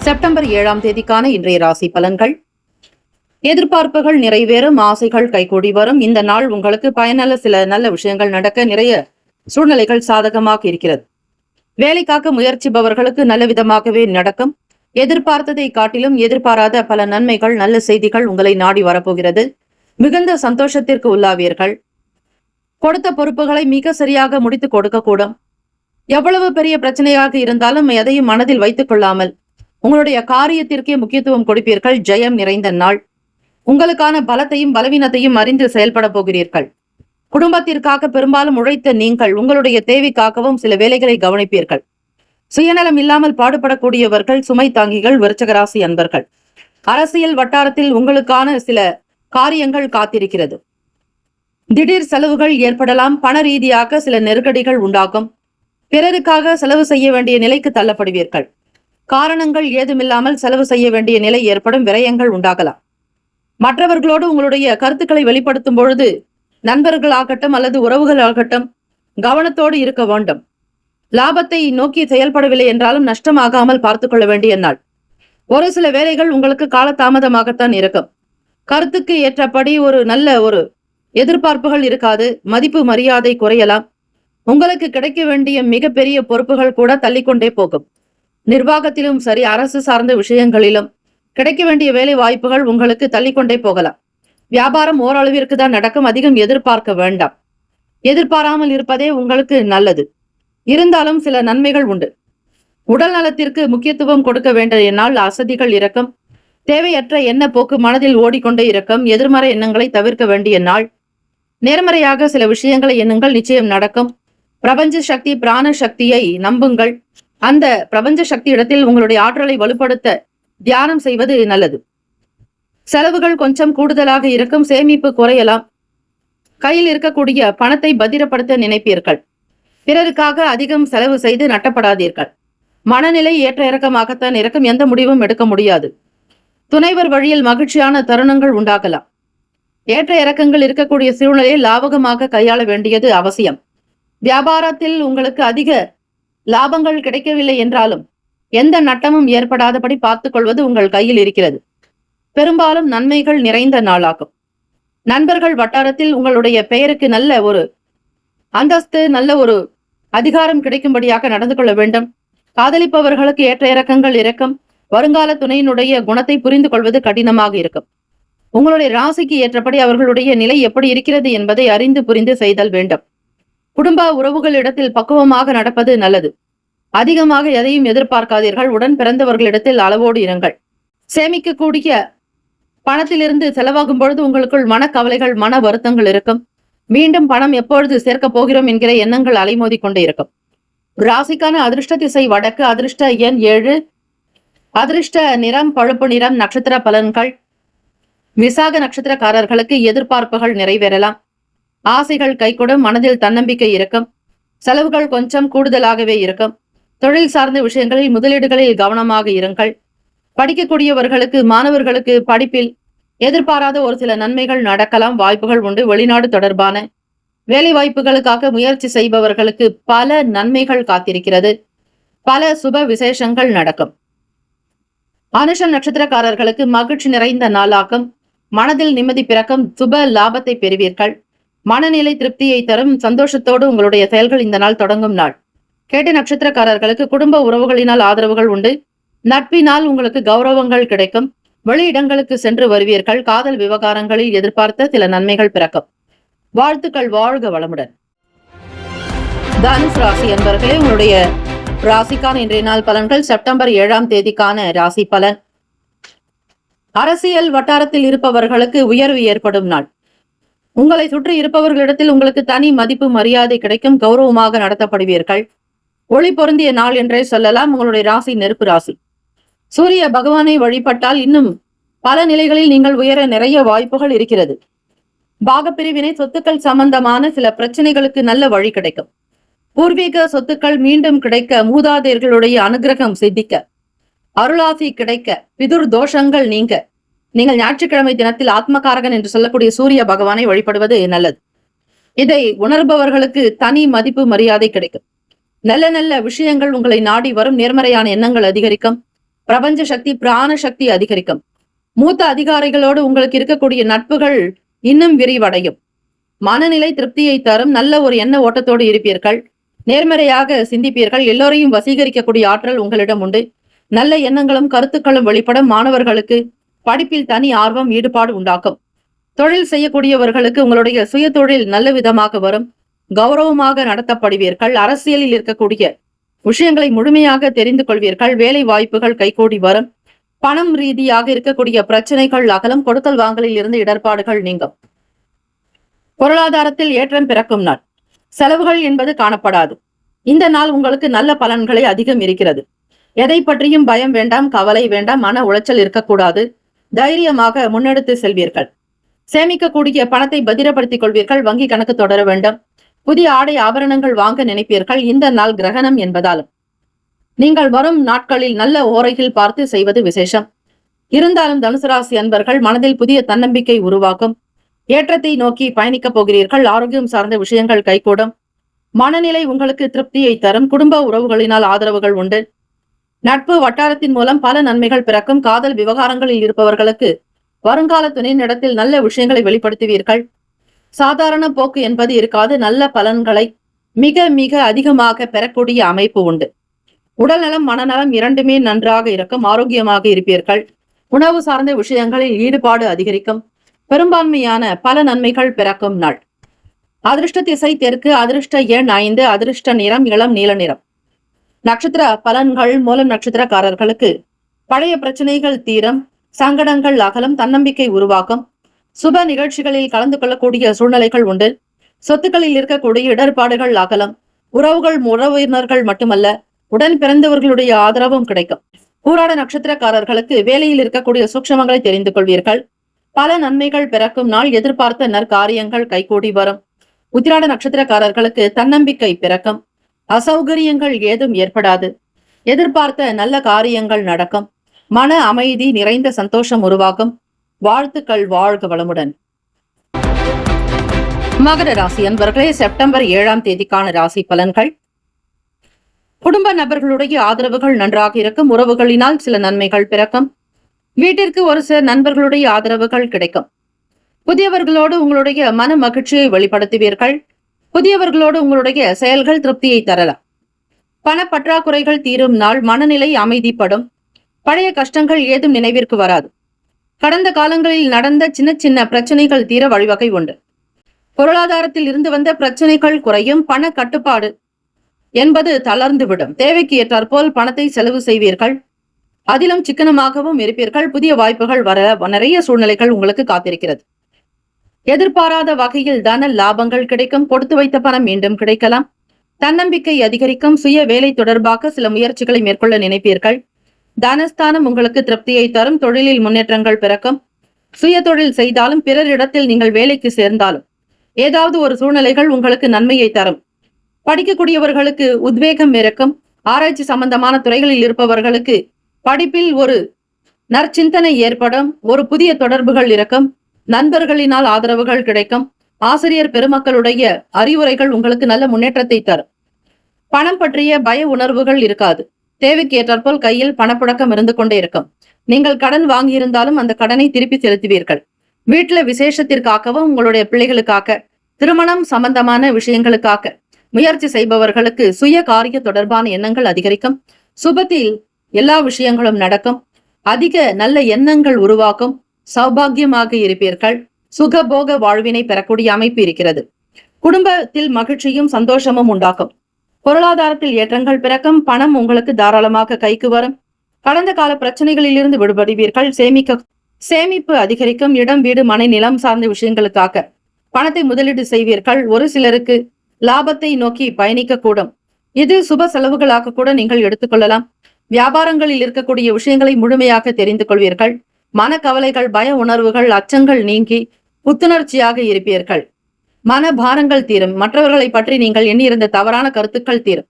செப்டம்பர் 7ஆம் தேதிக்கான இன்றைய ராசி பலன்கள். எதிர்பார்ப்புகள் நிறைவேறும். ஆசைகள் கைகூடி வரும். இந்த நாள் உங்களுக்கு பயனுள்ள சில நல்ல விஷயங்கள் நடக்க நிறைய சூழ்நிலைகள் சாதகமாக இருக்கிறது. வேலைக்காக முயற்சிப்பவர்களுக்கு நல்ல விதமாகவே நடக்கும். எதிர்பார்த்ததை காட்டிலும் எதிர்பாராத பல நன்மைகள் நல்ல செய்திகள் உங்களை நாடி வரப்போகிறது. மிகுந்த சந்தோஷத்திற்கு உள்ளாவீர்கள். கொடுத்த பொறுப்புகளை மிக சரியாக முடித்து கொடுக்கக்கூடும். எவ்வளவு பெரிய பிரச்சனையாக இருந்தாலும் எதையும் மனதில் வைத்துக் கொள்ளாமல் உங்களுடைய காரியத்திற்கே முக்கியத்துவம் கொடுப்பீர்கள். ஜெயம் நிறைந்த நாள். உங்களுக்கான பலத்தையும் பலவீனத்தையும் அறிந்து செயல்பட போகிறீர்கள். குடும்பத்திற்காக பெரும்பாலும் உழைத்த நீங்கள் உங்களுடைய தேவைக்காகவும் சில வேலைகளை கவனிப்பீர்கள். சுயநலம் இல்லாமல் பாடுபடக்கூடியவர்கள் சுமை தாங்கிகள். விருச்சிக ராசி அன்பர்கள், அரசியல் வட்டாரத்தில் உங்களுக்கான சில காரியங்கள் காத்திருக்கிறது. திடீர் செலவுகள் ஏற்படலாம். பண ரீதியாக சில நெருக்கடிகள் உண்டாகும். பிறருக்காக செலவு செய்ய வேண்டிய நிலைக்கு தள்ளப்படுவீர்கள். காரணங்கள் ஏதுமில்லாமல் செலவு செய்ய வேண்டிய நிலை ஏற்படும். விரயங்கள் உண்டாகலாம். மற்றவர்களோடு உங்களுடைய கருத்துக்களை வெளிப்படுத்தும் பொழுது நண்பர்களாகட்டும் அல்லது உறவுகளாகட்டும் கவனத்தோடு இருக்க வேண்டும். லாபத்தை நோக்கி செயல்படவில்லை என்றாலும் நஷ்டமாகாமல் பார்த்துக் கொள்ள வேண்டிய நாள். ஒரு சில வேலைகள் உங்களுக்கு காலதாமதமாகத்தான் இருக்கும். கருத்துக்கு ஏற்றபடி ஒரு நல்ல எதிர்பார்ப்புகள் இருக்காது. மதிப்பு மரியாதை குறையலாம். உங்களுக்கு கிடைக்க வேண்டிய மிகப்பெரிய பொறுப்புகள் கூட தள்ளிக்கொண்டே போகும். நிர்வாகத்திலும் சரி, அரசு சார்ந்த விஷயங்களிலும் கிடைக்க வேண்டிய வேலை வாய்ப்புகள் உங்களுக்கு தள்ளிக்கொண்டே போகலாம். வியாபாரம் ஓரளவிற்கு தான் நடக்கும். அதிகம் எதிர்பார்க்க வேண்டாம். எதிர்பாராமல் இருப்பதே உங்களுக்கு நல்லது. இருந்தாலும் சில நன்மைகள் உண்டு. உடல் நலத்திற்கு முக்கியத்துவம் கொடுக்க வேண்டிய நாள். அசதிகள் இருக்கும். தேவையற்ற எண்ண போக்கு மனதில் ஓடிக்கொண்டே இருக்கும். எதிர்மறை எண்ணங்களை தவிர்க்க வேண்டிய நாள். நேர்மறையாக சில விஷயங்களை எண்ணுங்கள், நிச்சயம் நடக்கும். பிரபஞ்ச சக்தி, பிராண சக்தியை நம்புங்கள். அந்த பிரபஞ்ச சக்தி இடத்தில் உங்களுடைய ஆற்றலை வலுப்படுத்த தியானம் செய்வது நல்லது. செலவுகள் கொஞ்சம் கூடுதலாக இருக்கும். சேமிப்பு குறையலாம். கையில் இருக்கக்கூடிய பணத்தை பத்திரப்படுத்த நினைப்பீர்கள். பிறருக்காக அதிகம் செலவு செய்து நட்டப்படாதீர்கள். மனநிலை ஏற்ற இறக்கமாகத்தான் இருக்கும். எந்த முடிவும் எடுக்க முடியாது. துணைவர் வழியில் மகிழ்ச்சியான தருணங்கள் உண்டாகலாம். ஏற்ற இறக்கங்கள் இருக்கக்கூடிய சூழ்நிலையை லாபகமாக கையாள வேண்டியது அவசியம். வியாபாரத்தில் உங்களுக்கு அதிக லாபங்கள் கிடைக்கவில்லை என்றாலும் எந்த நட்டமும் ஏற்படாதபடி பார்த்துக் கொள்வது உங்கள் கையில் இருக்கிறது. பெரும்பாலும் நன்மைகள் நிறைந்த நாளாகும். நண்பர்கள் வட்டாரத்தில் உங்களுடைய பெயருக்கு நல்ல ஒரு அந்தஸ்து, நல்ல ஒரு அதிகாரம் கிடைக்கும்படியாக நடந்து கொள்ள வேண்டும். காதலிப்பவர்களுக்கு ஏற்ற இறக்கங்கள் இருக்கும். வருங்கால துணையினுடைய குணத்தை புரிந்து கொள்வது கடினமாக இருக்கும். உங்களுடைய ராசிக்கு ஏற்றபடி அவர்களுடைய நிலை எப்படி இருக்கிறது என்பதை அறிந்து புரிந்து செய்தல் வேண்டும். குடும்ப உறவுகளிடத்தில் பக்குவமாக நடப்பது நல்லது. அதிகமாக எதையும் எதிர்பார்க்காதீர்கள். உடன் பிறந்தவர்களிடத்தில் அளவோடு இருங்கள். சேமிக்கக்கூடிய பணத்திலிருந்து செலவாகும் பொழுது உங்களுக்குள் மனக்கவலைகள், மன வருத்தங்கள் இருக்கும். மீண்டும் பணம் எப்பொழுது சேர்க்கப் போகிறோம் என்கிற எண்ணங்கள் அலைமோதி கொண்டே இருக்கும். ராசிக்கான அதிர்ஷ்ட திசை வடக்கு. அதிர்ஷ்ட எண் 7. அதிர்ஷ்ட நிறம் பழுப்பு நிறம். நட்சத்திர பலன்கள். விசாக நட்சத்திரக்காரர்களுக்கு எதிர்பார்ப்புகள் நிறைவேறலாம். ஆசைகள் கைகூடும். மனதில் தன்னம்பிக்கை இருக்கும். செலவுகள் கொஞ்சம் கூடுதலாகவே இருக்கும். தொழில் சார்ந்த விஷயங்களில் முதலீடுகளில் கவனமாக இருங்கள். படிக்கக்கூடியவர்களுக்கு, மாணவர்களுக்கு படிப்பில் எதிர்பாராத ஒரு சில நன்மைகள் நடக்கலாம். வாய்ப்புகள் உண்டு. வெளிநாடு தொடர்பான வேலை வாய்ப்புகளுக்காக முயற்சி செய்பவர்களுக்கு பல நன்மைகள் காத்திருக்கிறது. பல சுப விசேஷங்கள் நடக்கும். அனுஷம் நட்சத்திரக்காரர்களுக்கு மகிழ்ச்சி நிறைந்த நாளாகும். மனதில் நிம்மதி பிறக்கும். சுப லாபத்தை பெறுவீர்கள். மனநிலை திருப்தியை தரும். சந்தோஷத்தோடு உங்களுடைய செயல்கள் இந்த நாள் தொடங்கும் நாள். கேட்ட நட்சத்திரக்காரர்களுக்கு குடும்ப உறவுகளினால் ஆதரவுகள் உண்டு. நட்பினால் உங்களுக்கு கௌரவங்கள் கிடைக்கும். வெளியிடங்களுக்கு சென்று வருவீர்கள். காதல் விவகாரங்களில் எதிர்பார்த்த சில நன்மைகள் பிறக்கும். வாழ்த்துக்கள். வாழ்க வளமுடன். தனுஷ் ராசி என்பவர்களே, உங்களுடைய ராசிக்கான இன்றைய நாள் பலன்கள். செப்டம்பர் 7ஆம் தேதிக்கான ராசி பலன். அரசியல் வட்டாரத்தில் இருப்பவர்களுக்கு உயர்வு ஏற்படும் நாள். உங்களை சுற்றி இருப்பவர்களிடத்தில் உங்களுக்கு தனி மதிப்பு, மரியாதை கிடைக்கும். கௌரவமாக நடத்தப்படுவீர்கள். ஒளி பொருந்திய நாள் என்றே சொல்லலாம். உங்களுடைய ராசி நெருப்பு ராசி. சூரிய பகவானை வழிபட்டால் இன்னும் பல நிலைகளில் நீங்கள் உயர நிறைய வாய்ப்புகள் இருக்கிறது. பாகப்பிரிவினை, சொத்துக்கள் சம்பந்தமான சில பிரச்சனைகளுக்கு நல்ல வழி கிடைக்கும். பூர்வீக சொத்துக்கள் மீண்டும் கிடைக்க, மூதாதையர்களுடைய அனுகிரகம் சித்திக்க, அருளாசி கிடைக்க, பிதுர் தோஷங்கள் நீங்க, நீங்கள் ஞாயிற்றுக்கிழமை தினத்தில் ஆத்மகாரகன் என்று சொல்லக்கூடிய சூரிய பகவானை வழிபடுவது நல்லது. இதை உணர்பவர்களுக்கு தனி மதிப்பு, மரியாதை கிடைக்கும். நல்ல நல்ல விஷயங்கள் உங்களை நாடி வரும். நேர்மறையான எண்ணங்கள் அதிகரிக்கும். பிரபஞ்ச சக்தி, பிராண சக்தி அதிகரிக்கும். மூத்த அதிகாரிகளோடு உங்களுக்கு இருக்கக்கூடிய நட்புகள் இன்னும் விரிவடையும். மனநிலை திருப்தியை தரும். நல்ல ஒரு எண்ண ஓட்டத்தோடு இருப்பீர்கள். நேர்மறையாக சிந்திப்பீர்கள். எல்லோரையும் வசீகரிக்கக்கூடிய ஆற்றல் உங்களிடம் உண்டு. நல்ல எண்ணங்களும் கருத்துக்களும் வெளிப்படும். மாணவர்களுக்கு படிப்பில் தனி ஆர்வம், ஈடுபாடு உண்டாக்கும். தொழில் செய்யக்கூடியவர்களுக்கு உங்களுடைய சுய தொழில் நல்ல விதமாக வரும். கௌரவமாக நடத்தப்படுவீர்கள். அரசியலில் இருக்கக்கூடிய விஷயங்களை முழுமையாக தெரிந்து கொள்வீர்கள். வேலை வாய்ப்புகள் கைகூடி வரும். பணம் ரீதியாக இருக்கக்கூடிய பிரச்சனைகள் அகலம். கொடுக்கல் வாங்கலில் இருந்து இடர்பாடுகள் நீங்கும். பொருளாதாரத்தில் ஏற்றம் பிறக்கும் நாள். செலவுகள் என்பது காணப்படாது. இந்த நாள் உங்களுக்கு நல்ல பலன்களை அதிகம் இருக்கிறது. எதை பற்றியும் பயம் வேண்டாம், கவலை வேண்டாம், மன உளைச்சல் இருக்கக்கூடாது. தைரியமாக முன்னெடுத்து செல்வீர்கள். சேமிக்கக்கூடிய பணத்தை பத்திரப்படுத்திக் கொள்வீர்கள். வங்கி கணக்கு தொடர வேண்டும். புதிய ஆடை ஆபரணங்கள் வாங்க நினைப்பீர்கள். இந்த நாள் கிரகணம் என்பதாலும் நீங்கள் வரும் நாட்களில் நல்ல ஓரைகள் பார்த்து செய்வது விசேஷம். இருந்தாலும் தனுசு ராசி அன்பர்கள் மனதில் புதிய தன்னம்பிக்கை உருவாக்கும். ஏற்றத்தை நோக்கி பயணிக்கப் போகிறீர்கள். ஆரோக்கியம் சார்ந்த விஷயங்கள் கைகூடும். மனநிலை உங்களுக்கு திருப்தியை தரும். குடும்ப உறவுகளினால் ஆதரவுகள் உண்டு. நட்பு வட்டாரத்தின் மூலம் பல நன்மைகள் பிறக்கும். காதல் விவகாரங்களில் இருப்பவர்களுக்கு வருங்கால துணையினிடத்தில் நல்ல விஷயங்களை வெளிப்படுத்துவீர்கள். சாதாரண போக்கு என்பது இருக்காது. நல்ல பலன்களை மிக மிக அதிகமாக பெறக்கூடிய அமைப்பு உண்டு. உடல்நலம், மனநலம் இரண்டுமே நன்றாக இருக்கும். ஆரோக்கியமாக இருப்பீர்கள். உணவு சார்ந்த விஷயங்களில் ஈடுபாடு அதிகரிக்கும். பெரும்பான்மையான பல நன்மைகள் பிறக்கும் நாள். அதிர்ஷ்ட திசை தெற்கு. அதிர்ஷ்ட எண் 5. அதிர்ஷ்ட நிறம் இளம் நீல நிறம். நட்சத்திர பலன்கள். மூலம் நட்சத்திரக்காரர்களுக்கு பழைய பிரச்சனைகள் தீரும். சங்கடங்கள் அகலம், தன்னம்பிக்கை உருவாக்கும். சுப நிகழ்ச்சிகளில் கலந்து கொள்ளக்கூடிய சூழ்நிலைகள் உண்டு. சொத்துக்களில் இருக்கக்கூடிய இடர்பாடுகள் அகலம். உறவினர்கள் மட்டுமல்ல, உடன் பிறந்தவர்களுடைய ஆதரவும் கிடைக்கும். பூராட நட்சத்திரக்காரர்களுக்கு வேலையில் இருக்கக்கூடிய சூட்சமங்களை தெரிந்து கொள்வீர்கள். பல நன்மைகள் பிறக்கும் நாள். எதிர்பார்த்த நற்காரியங்கள் கைகூடி வரும். உத்திராட நட்சத்திரக்காரர்களுக்கு தன்னம்பிக்கை பிறக்கும். அசௌகரியங்கள் ஏதும் ஏற்படாது. எதிர்பார்த்த நல்ல காரியங்கள் நடக்கும். மன அமைதி நிறைந்த சந்தோஷம் உருவாகும். வாழ்த்துக்கள். வாழ்க வளமுடன். மகர ராசி அன்பர்களே, செப்டம்பர் 7ஆம் தேதிக்கான ராசி பலன்கள். குடும்ப நபர்களுடைய ஆதரவுகள் நன்றாக இருக்கும். உறவுகளினால் சில நன்மைகள் பிறக்கும். வீட்டிற்கு ஒரு சில நண்பர்களுடைய ஆதரவுகள் கிடைக்கும். புதியவர்களோடு உங்களுடைய மன மகிழ்ச்சியை வெளிப்படுத்துவீர்கள். புதியவர்களோடு உங்களுடைய செயல்கள் திருப்தியை தரலாம். பணப்பற்றாக்குறைகள் தீரும் நாள். மனநிலை அமைதிப்படும். பழைய கஷ்டங்கள் ஏதும் நினைவிற்கு வராது. கடந்த காலங்களில் நடந்த சின்ன சின்ன பிரச்சனைகள் தீர வழிவகை உண்டு. பொருளாதாரத்தில் இருந்து வந்த பிரச்சனைகள் குறையும். பண கட்டுப்பாடு என்பது தளர்ந்துவிடும். தேவைக்கு ஏற்றாற்போல் பணத்தை செலவு செய்வீர்கள். அதிலும் சிக்கனமாகவும் இருப்பீர்கள். புதிய வாய்ப்புகள் வர நிறைய சூழ்நிலைகள் உங்களுக்கு காத்திருக்கிறது. எதிர்பாராத வகையில் தன லாபங்கள் கிடைக்கும். கொடுத்து வைத்த பணம் மீண்டும் கிடைக்கலாம். தன்னம்பிக்கை அதிகரிக்கும். சுய வேலை தொடர்பாக சில முயற்சிகளை மேற்கொள்ள நினைப்பீர்கள். தனஸ்தானம் உங்களுக்கு திருப்தியை தரும். தொழிலில் முன்னேற்றங்கள் பிறக்கும். சுய தொழில் செய்தாலும் பிறரிடத்தில் நீங்கள் வேலைக்கு சேர்ந்தாலும் ஏதாவது ஒரு சூழ்நிலைகள் உங்களுக்கு நன்மையை தரும். படிக்கக்கூடியவர்களுக்கு உத்வேகம் இருக்கும். ஆராய்ச்சி சம்பந்தமான துறைகளில் இருப்பவர்களுக்கு படிப்பில் ஒரு நற்சிந்தனை ஏற்படும். ஒரு புதிய தொடர்புகள் இருக்கும். நண்பர்களினால் ஆதரவுகள் கிடைக்கும். ஆசிரியர் பெருமக்களுடைய அறிவுரைகள் உங்களுக்கு நல்ல முன்னேற்றத்தை தரும். பணம் பற்றிய பய உணர்வுகள் இருக்காது. தேவைக்கு ஏற்றாற்போல் கையில் பணப்புழக்கம் இருந்து கொண்டே இருக்கும். நீங்கள் கடன் வாங்கியிருந்தாலும் அந்த கடனை திருப்பி செலுத்துவீர்கள். வீட்டுல விசேஷத்திற்காகவும் உங்களுடைய பிள்ளைகளுக்காக, திருமணம் சம்பந்தமான விஷயங்களுக்காக முயற்சி செய்பவர்களுக்கு சுய காரிய தொடர்பான எண்ணங்கள் அதிகரிக்கும். சுபத்தில் எல்லா விஷயங்களும் நடக்கும். அதிக நல்ல எண்ணங்கள் உருவாக்கும். சௌபாகியமாக இருப்பீர்கள். சுகபோக வாழ்வினை பெறக்கூடிய அமைப்பு இருக்கிறது. குடும்பத்தில் மகிழ்ச்சியும் சந்தோஷமும் உண்டாக்கும். பொருளாதாரத்தில் ஏற்றங்கள் பிறக்கும். பணம் உங்களுக்கு தாராளமாக கைக்கு வரும். கடந்த கால பிரச்சனைகளில் இருந்து விடுபடுவீர்கள். சேமிப்பு அதிகரிக்கும். இடம், வீடு, மனை, நிலம் சார்ந்த விஷயங்களுக்காக பணத்தை முதலீடு செய்வீர்கள். ஒரு சிலருக்கு லாபத்தை நோக்கி பயணிக்க கூடும். இது சுப செலவுகளாக கூட நீங்கள் எடுத்துக்கொள்ளலாம். வியாபாரங்களில் இருக்கக்கூடிய விஷயங்களை முழுமையாக தெரிந்து கொள்வீர்கள். மனக்கவலைகள், பய உணர்வுகள், அச்சங்கள் நீங்கி புத்துணர்ச்சியாக இருப்பீர்கள். மன பாரங்கள் தீரும். மற்றவர்களை பற்றி நீங்கள் எண்ணியிருந்த தவறான கருத்துக்கள் தீரும்.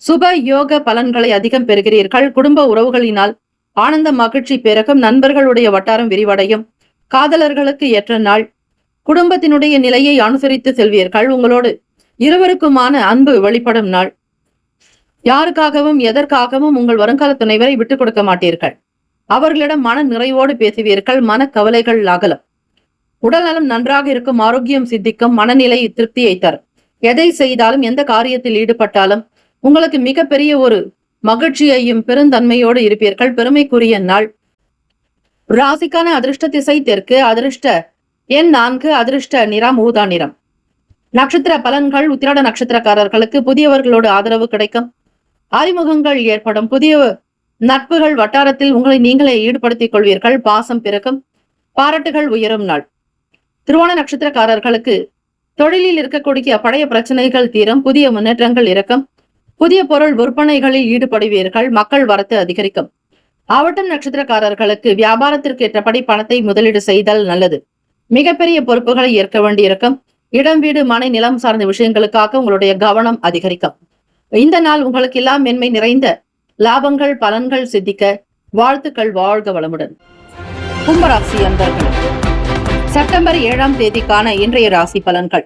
சுப யோக பலன்களை அதிகம் பெறுகிறீர்கள். குடும்ப உறவுகளினால் ஆனந்த மகிழ்ச்சி பிறக்கும். நண்பர்களுடைய வட்டாரம் விரிவடையும். காதலர்களுக்கு ஏற்ற நாள். குடும்பத்தினுடைய நிலையை அனுசரித்து செல்வீர்கள். உங்களோடு இருவருக்குமான அன்பு வெளிப்படும் நாள். யாருக்காகவும் எதற்காகவும் உங்கள் வருங்கால துணைவரை விட்டுக் கொடுக்க மாட்டீர்கள். அவர்களிடம் மன நிறைவோடு பேசுவீர்கள். மன கவலைகள் அகலம். உடல் நலம் நன்றாக இருக்கும். ஆரோக்கியம் சித்திக்கும். மனநிலை திருப்தியை தரும். எதை செய்தாலும், எந்த காரியத்தில் ஈடுபட்டாலும் உங்களுக்கு மிகப்பெரிய ஒரு மகிழ்ச்சியையும் பெருந்தன்மையோடு இருப்பீர்கள். பெருமைக்குரிய நாள். ராசிக்கான அதிர்ஷ்ட திசை தெற்கு. அதிர்ஷ்ட எண் 4. அதிர்ஷ்ட நிறம் ஊதா நிறம். நட்சத்திர பலன்கள். உத்திராட நட்சத்திரக்காரர்களுக்கு புதியவர்களோடு ஆதரவு கிடைக்கும். அறிமுகங்கள் ஏற்படும். புதிய நட்புகள் வட்டாரத்தில் உங்களை நீங்களே ஈடுபடுத்திக் கொள்வீர்கள். பாசம் பிறக்கும். பாராட்டுகள் உயரும் நாள். திருவோண நட்சத்திரக்காரர்களுக்கு தொழிலில் இருக்கக்கூடிய பழைய பிரச்சனைகள் தீரும். புதிய முன்னேற்றங்கள் இருக்கும். புதிய பொருள் விற்பனைகளில் ஈடுபடுவீர்கள். மக்கள் வரத்து அதிகரிக்கும். ஆவட்டம் நட்சத்திரக்காரர்களுக்கு வியாபாரத்திற்கு ஏற்றபடி பணத்தை முதலீடு செய்தல் நல்லது. மிகப்பெரிய பொறுப்புகளை ஏற்க வேண்டியிருக்கும். இடம், வீடு, மனை, நிலம் சார்ந்த விஷயங்களுக்காக உங்களுடைய கவனம் அதிகரிக்கும். இந்த நாள் உங்களுக்கு எல்லாம் மென்மை நிறைந்த லாபங்கள், பலன்கள் சித்திக்க வாழ்த்துக்கள். வாழ்க வளமுடன். கும்பராசி அன்பர்கள், செப்டம்பர் 7ஆம் தேதிக்கான இன்றைய ராசி பலன்கள்.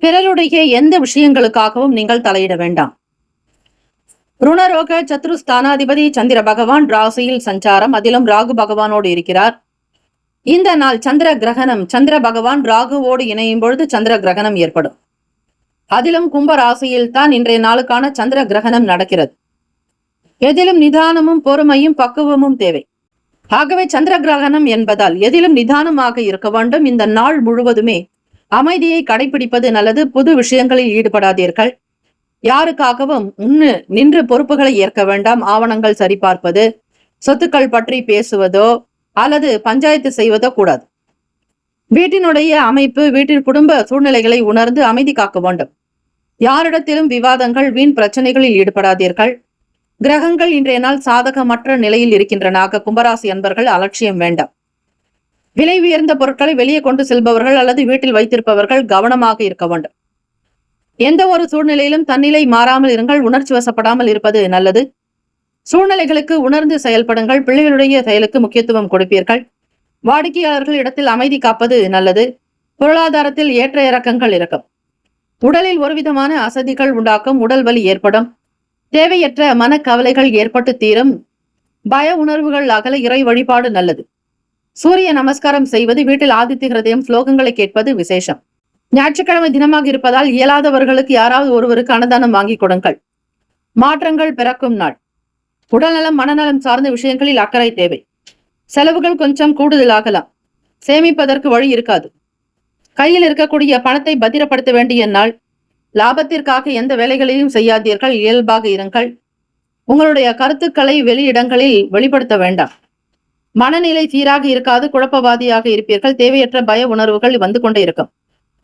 பிறருடைய எந்த விஷயங்களுக்காகவும் நீங்கள் தலையிட வேண்டாம். ருணரோக சத்ருஸ்தானாதிபதி சந்திர பகவான் ராசியில் சஞ்சாரம். அதிலும் ராகு பகவானோடு இருக்கிறார். இந்த நாள் சந்திர கிரகணம். சந்திர பகவான் ராகுவோடு இணையும் பொழுது சந்திர கிரகணம் ஏற்படும். அதிலும் கும்ப ராசியில் தான் இன்றைய நாளுக்கான சந்திர கிரகணம் நடக்கிறது. எதிலும் நிதானமும் பொறுமையும் பக்குவமும் தேவை. ஆகவே சந்திர கிரகணம் என்பதால் எதிலும் நிதானமாக இருக்க வேண்டும். இந்த நாள் முழுவதுமே அமைதியை கடைபிடிப்பது நல்லது. புது விஷயங்களில் ஈடுபடாதீர்கள். யாருக்காகவும் நின்று பொறுப்புகளை ஏற்க வேண்டாம். ஆவணங்கள் சரிபார்ப்பது, சொத்துக்கள் பற்றி பேசுவதோ அல்லது பஞ்சாயத்து செய்வதோ கூடாது. வீட்டினுடைய அமைப்பு, வீட்டின் குடும்ப சூழ்நிலைகளை உணர்ந்து அமைதி காக்க வேண்டும். யாரிடத்திலும் விவாதங்கள், வீண் பிரச்சனைகளில் ஈடுபடாதீர்கள். கிரகங்கள் இன்றைய நாள் சாதகமற்ற நிலையில் இருக்கின்றன. கும்பராசி அன்பர்கள் அலட்சியம் வேண்டாம். விலை உயர்ந்த பொருட்களை வெளியே கொண்டு செல்பவர்கள் அல்லது வீட்டில் வைத்திருப்பவர்கள் கவனமாக இருக்க வேண்டும். எந்த ஒரு சூழ்நிலையிலும் தன்னிலை மாறாமல் இருங்கள். உணர்ச்சி வசப்படாமல் இருப்பது நல்லது. சூழ்நிலைகளுக்கு உணர்ந்து செயல்படுங்கள். பிள்ளைகளுடைய செயலுக்கு முக்கியத்துவம் கொடுப்பீர்கள். வாடிக்கையாளர்கள் இடத்தில் அமைதி காப்பது நல்லது. பொருளாதாரத்தில் ஏற்ற இறக்கங்கள் இருக்கும். உடலில் ஒருவிதமான அசதிகள் உண்டாக்கும். உடல் வலி ஏற்படும். தேவையற்ற மனக்கவலைகள் ஏற்பட்டு தீரும். பய உணர்வுகள் அகல. இறை வழிபாடு நல்லது. சூரிய நமஸ்காரம் செய்வது, வீட்டில் ஆதித்ய ஹிருதயம் ஸ்லோகங்களை கேட்பது விசேஷம். ஞாயிற்றுக்கிழமை தினமாக இருப்பதால் இயலாதவர்களுக்கு யாராவது ஒருவருக்கு அன்னதானம் வாங்கி கொடுங்கள். மாற்றங்கள் பிறக்கும் நாள். உடல்நலம், மனநலம் சார்ந்த விஷயங்களில் அக்கறை தேவை. செலவுகள் கொஞ்சம் கூடுதலாகலாம். சேமிப்பதற்கு வழி இருக்காது. கையில் இருக்கக்கூடிய பணத்தை பத்திரப்படுத்த வேண்டிய நாள். லாபத்திற்காக எந்த வேலைகளையும் செய்யாதீர்கள். இயல்பாக இருங்கள். உங்களுடைய கருத்துக்களை வெளியிடங்களில் வெளிப்படுத்த வேண்டாம். மனநிலை சீராக இருக்காது. குழப்பவாதியாக இருப்பீர்கள். தேவையற்ற பய உணர்வுகள் வந்து கொண்டே இருக்கும்.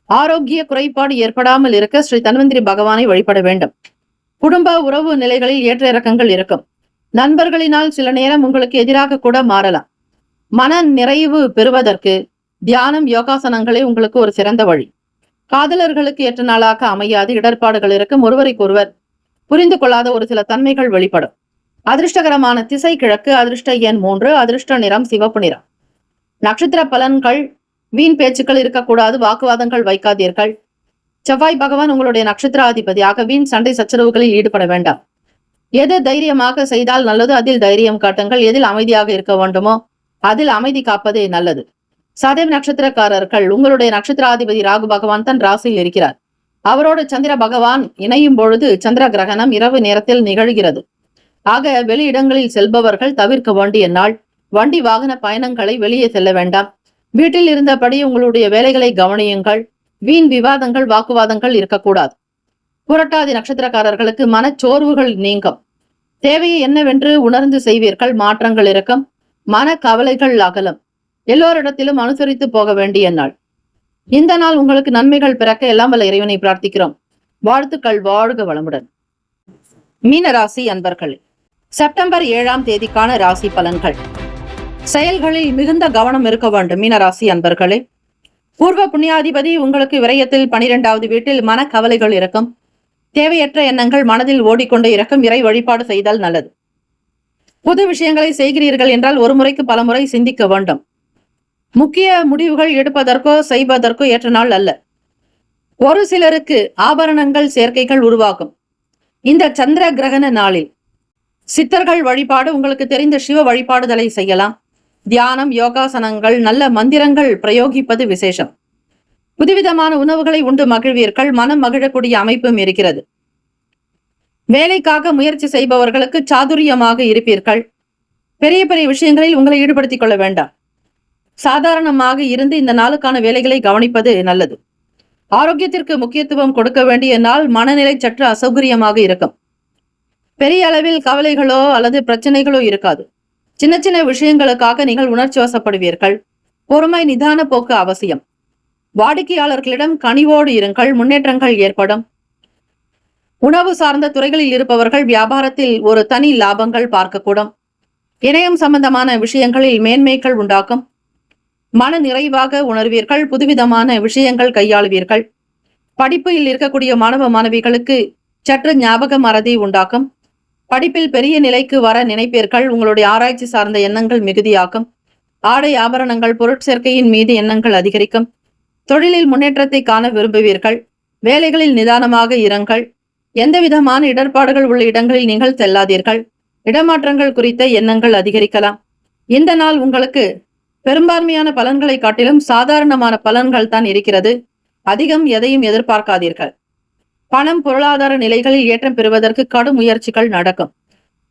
ஆரோக்கிய குறைபாடு ஏற்படாமல் இருக்க ஸ்ரீ தன்வந்திரி பகவானை வழிபட வேண்டும். குடும்ப உறவு நிலைகளில் ஏற்ற இறக்கங்கள் இருக்கும். நண்பர்களினால் சில நேரம் உங்களுக்கு எதிராக கூட மாறலாம். மன நிறைவு பெறுவதற்கு தியானம், யோகாசனங்களே உங்களுக்கு ஒரு சிறந்த வழி. காதலர்களுக்கு ஏற்ற நாளாக அமையாது. இடர்பாடுகள் இருக்கும். ஒருவருக்கொருவர் புரிந்து கொள்ளாத ஒரு சில தன்மைகள் வெளிப்படும். அதிர்ஷ்டகரமான திசை கிழக்கு. அதிர்ஷ்ட எண் 3. அதிர்ஷ்ட நிறம் சிவப்பு நிறம். நட்சத்திர பலன்கள். வீண் பேச்சுக்கள் இருக்கக்கூடாது. வாக்குவாதங்கள் வைக்காதீர்கள். செவ்வாய் பகவான் உங்களுடைய நட்சத்திராதிபதியாக. வீண் சண்டை சச்சரவுகளில் ஈடுபட வேண்டாம். எது தைரியமாக செய்தால் நல்லது அதில் தைரியம் காட்டுங்கள். எதில் அமைதியாக இருக்க வேண்டுமோ அதில் அமைதி காப்பதே நல்லது. சதயம் நட்சத்திரக்காரர்கள், உங்களுடைய நட்சத்திராதிபதி ராகு பகவான் தன் ராசியில் இருக்கிறார். அவரோடு சந்திர பகவான் இணையும் பொழுது சந்திர கிரகணம் இரவு நேரத்தில் நிகழ்கிறது. ஆக வெளியிடங்களில் செல்பவர்கள் தவிர்க்க வேண்டிய நாள். வண்டி வாகன பயணங்களை வெளியே செல்ல வேண்டாம். வீட்டில் இருந்தபடி உங்களுடைய வேலைகளை கவனியுங்கள். வீண் விவாதங்கள், வாக்குவாதங்கள் இருக்கக்கூடாது. புரட்டாதி நட்சத்திரக்காரர்களுக்கு மனச்சோர்வுகள் நீங்கும். தேவையை என்னவென்று உணர்ந்து செய்வீர்கள். மாற்றங்கள் இருக்கும். மன கவலைகள் அகலும். எல்லோரிடத்திலும் அனுசரித்து போக வேண்டிய நாள். இந்த நாள் உங்களுக்கு நன்மைகள் பிறக்க எல்லாம் வல்ல இறைவனை பிரார்த்திக்கிறோம். வாழ்த்துக்கள். வாழ்க வளமுடன். மீனராசி அன்பர்களே, செப்டம்பர் 7ஆம் தேதிக்கான ராசி பலன்கள். செயல்களில் மிகுந்த கவனம் இருக்க வேண்டும். மீனராசி அன்பர்களே, பூர்வ புண்ணியாதிபதி உங்களுக்கு விரயத்தில் 12வது வீட்டில் மனக்கவலைகள் இருக்கும். தேவையற்ற எண்ணங்கள் மனதில் ஓடிக்கொண்டே இருக்கும். இறை வழிபாடு செய்தால் நல்லது. புது விஷயங்களை செய்கிறீர்கள் என்றால் ஒரு முறைக்கு பல முறை சிந்திக்க வேண்டும். முக்கிய முடிவுகள் எடுப்பதற்கோ செய்வதற்கோ ஏற்ற நாள் அல்ல. ஒரு சிலருக்கு ஆபரணங்கள் சேர்க்கைகள் உருவாகும். இந்த சந்திர கிரகண நாளில் சித்தர்கள் வழிபாடு, உங்களுக்கு தெரிந்த சிவ வழிபாடுதலை செய்யலாம். தியானம், யோகாசனங்கள், நல்ல மந்திரங்கள் பிரயோகிப்பது விசேஷம். புதுவிதமான உணவுகளை உண்டு மகிழ்வீர்கள். மனம் மகிழக்கூடிய அமைப்பும் இருக்கிறது. வேலைக்காக முயற்சி செய்பவர்களுக்கு சாதுரியமாக இருப்பீர்கள். பெரிய பெரிய விஷயங்களில் உங்களை ஈடுபடுத்திக் கொள்ள வேண்டாம். சாதாரணமாக இருந்து இந்த நாளுக்கான வேலைகளை கவனிப்பது நல்லது. ஆரோக்கியத்திற்கு முக்கியத்துவம் கொடுக்க வேண்டிய நாள். மனநிலை சற்று அசௌகரியமாக இருக்கும். பெரிய அளவில் கவலைகளோ அல்லது பிரச்சனைகளோ இருக்காது. சின்ன சின்ன விஷயங்களுக்காக நீங்கள் உணர்ச்சி வசப்படுவீர்கள். பொறுமை, நிதான போக்கு அவசியம். வாடிக்கையாளர்களிடம் கனிவோடு இருங்கள். முன்னேற்றங்கள் ஏற்படும். உணவு சார்ந்த துறைகளில் இருப்பவர்கள் வியாபாரத்தில் ஒரு தனி லாபங்கள் பார்க்கக்கூடும். இணையம் சம்பந்தமான விஷயங்களில் மேன்மைகள் உண்டாக்கும். மன நிறைவாக உணர்வீர்கள். புதுவிதமான விஷயங்கள் கையாளுவீர்கள். படிப்பில் இருக்கக்கூடிய மாணவ மாணவிகளுக்கு சற்று ஞாபக மறதி உண்டாக்கும். படிப்பில் பெரிய நிலைக்கு வர நினைப்பீர்கள். உங்களுடைய ஆராய்ச்சி சார்ந்த எண்ணங்கள் மிகுதியாக்கும். ஆடை ஆபரணங்கள், பொருட்சேர்க்கையின் மீது எண்ணங்கள் அதிகரிக்கும். தொழிலில் முன்னேற்றத்தை காண விரும்புவீர்கள். வேலைகளில் நிதானமாக இருங்கள். எந்தவிதமான இடர்பாடுகள் உள்ள இடங்களில் நீங்கள் செல்லாதீர்கள். இடமாற்றங்கள் குறித்த எண்ணங்கள் அதிகரிக்கலாம். இந்த நாள் உங்களுக்கு பெரும்பான்மையான பலன்களை காட்டிலும் சாதாரணமான பலன்கள் தான் இருக்கிறது. அதிகம் எதையும் எதிர்பார்க்காதீர்கள். பணம், பொருளாதார நிலைகளில் ஏற்றம் பெறுவதற்கு கடும் முயற்சிகள் நடக்கும்.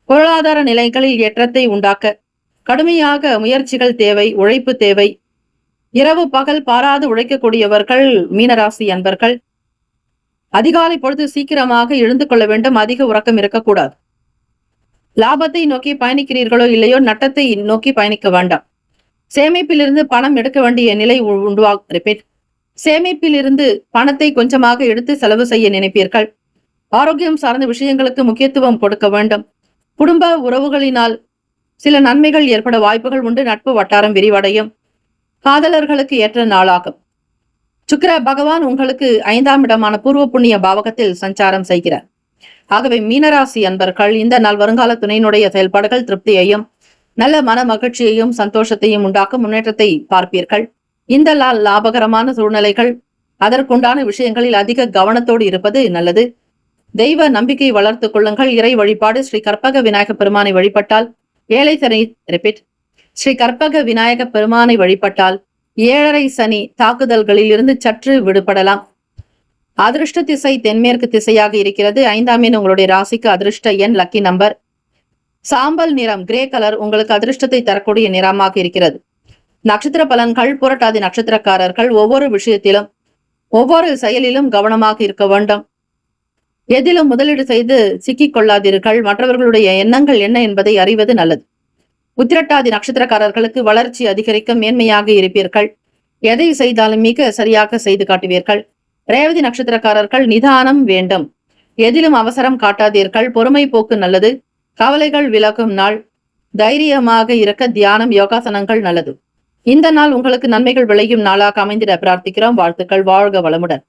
பொருளாதார நிலைகளில் ஏற்றத்தை உண்டாக்க கடுமையாக முயற்சிகள் தேவை. உழைப்பு தேவை. இரவு பகல் பாராது உழைக்கக்கூடியவர்கள் மீனராசி அன்பர்கள். அதிகாலை பொழுது சீக்கிரமாக எழுந்து கொள்ள வேண்டும். அதிக உறக்கம் இருக்கக்கூடாது. லாபத்தை நோக்கி பயணிக்கிறீர்களோ இல்லையோ, நட்டத்தை நோக்கி பயணிக்க வேண்டாம். சேமிப்பிலிருந்து பணம் எடுக்க வேண்டிய நிலை ரிப்பீட். சேமிப்பிலிருந்து பணத்தை கொஞ்சமாக எடுத்து செலவு செய்ய நினைப்பீர்கள். ஆரோக்கியம் சார்ந்த விஷயங்களுக்கு முக்கியத்துவம் கொடுக்க வேண்டும். குடும்ப உறவுகளினால் சில நன்மைகள் ஏற்பட வாய்ப்புகள் உண்டு. நட்பு வட்டாரம் விரிவடையும். காதலர்களுக்கு ஏற்ற நாளாகும். சுக்கிர பகவான் உங்களுக்கு 5ஆம் இடமான பூர்வ புண்ணிய பாவகத்தில் சஞ்சாரம் செய்கிறார். ஆகவே மீனராசி அன்பர்கள் இந்த நாள் வருங்கால துணையினுடைய செயல்பாடுகள் திருப்தியையும் நல்ல மன மகிழ்ச்சியையும் சந்தோஷத்தையும் உண்டாக்கும் முன்னேற்றத்தை பார்ப்பீர்கள். இந்த நாள் லாபகரமான சூழ்நிலைகள், அதற்குண்டான விஷயங்களில் அதிக கவனத்தோடு இருப்பது நல்லது. தெய்வ நம்பிக்கை வளர்த்துக் கொள்ளுங்கள். இறை வழிபாடு ஸ்ரீ கற்பக விநாயக பெருமானை வழிபட்டால் ஏழை சனி ரிப்பீட். ஸ்ரீ கற்பக விநாயக பெருமானை வழிபட்டால் 7.5 சனி தாக்குதல்களில் இருந்து சற்று விடுபடலாம். அதிர்ஷ்ட திசை தென்மேற்கு திசையாக இருக்கிறது. 5ஆம் எண் உங்களுடைய ராசிக்கு அதிர்ஷ்ட எண், லக்கி நம்பர் சாம்பல் நிறம், கிரே கலர் உங்களுக்கு அதிர்ஷ்டத்தை தரக்கூடிய நிறமாக இருக்கிறது. நட்சத்திர பலன்கள். புரட்டாதி நட்சத்திரக்காரர்கள் ஒவ்வொரு விஷயத்திலும் ஒவ்வொரு செயலிலும் கவனமாக இருக்க வேண்டும். எதிலும் முதலீடு செய்து சிக்கிக் கொள்ளாதீர்கள். மற்றவர்களுடைய எண்ணங்கள் என்ன என்பதை அறிவது நல்லது. உத்திரட்டாதி நட்சத்திரக்காரர்களுக்கு வளர்ச்சி அதிகரிக்க மேன்மையாக இருப்பீர்கள். எதை செய்தாலும் மிக சரியாக செய்து காட்டுவீர்கள். ரேவதி நட்சத்திரக்காரர்கள் நிதானம் வேண்டும். எதிலும் அவசரம் காட்டாதீர்கள். பொறுமை போக்கு நல்லது. கவலைகள் விலகும் நாள். தைரியமாக இருக்க தியானம், யோகாசனங்கள் நல்லது. இந்த நாள் உங்களுக்கு நன்மைகள் விளையும் நாளாக அமைந்திட பிரார்த்திக்கிறோம். வாழ்த்துக்கள். வாழ்க வளமுடன்.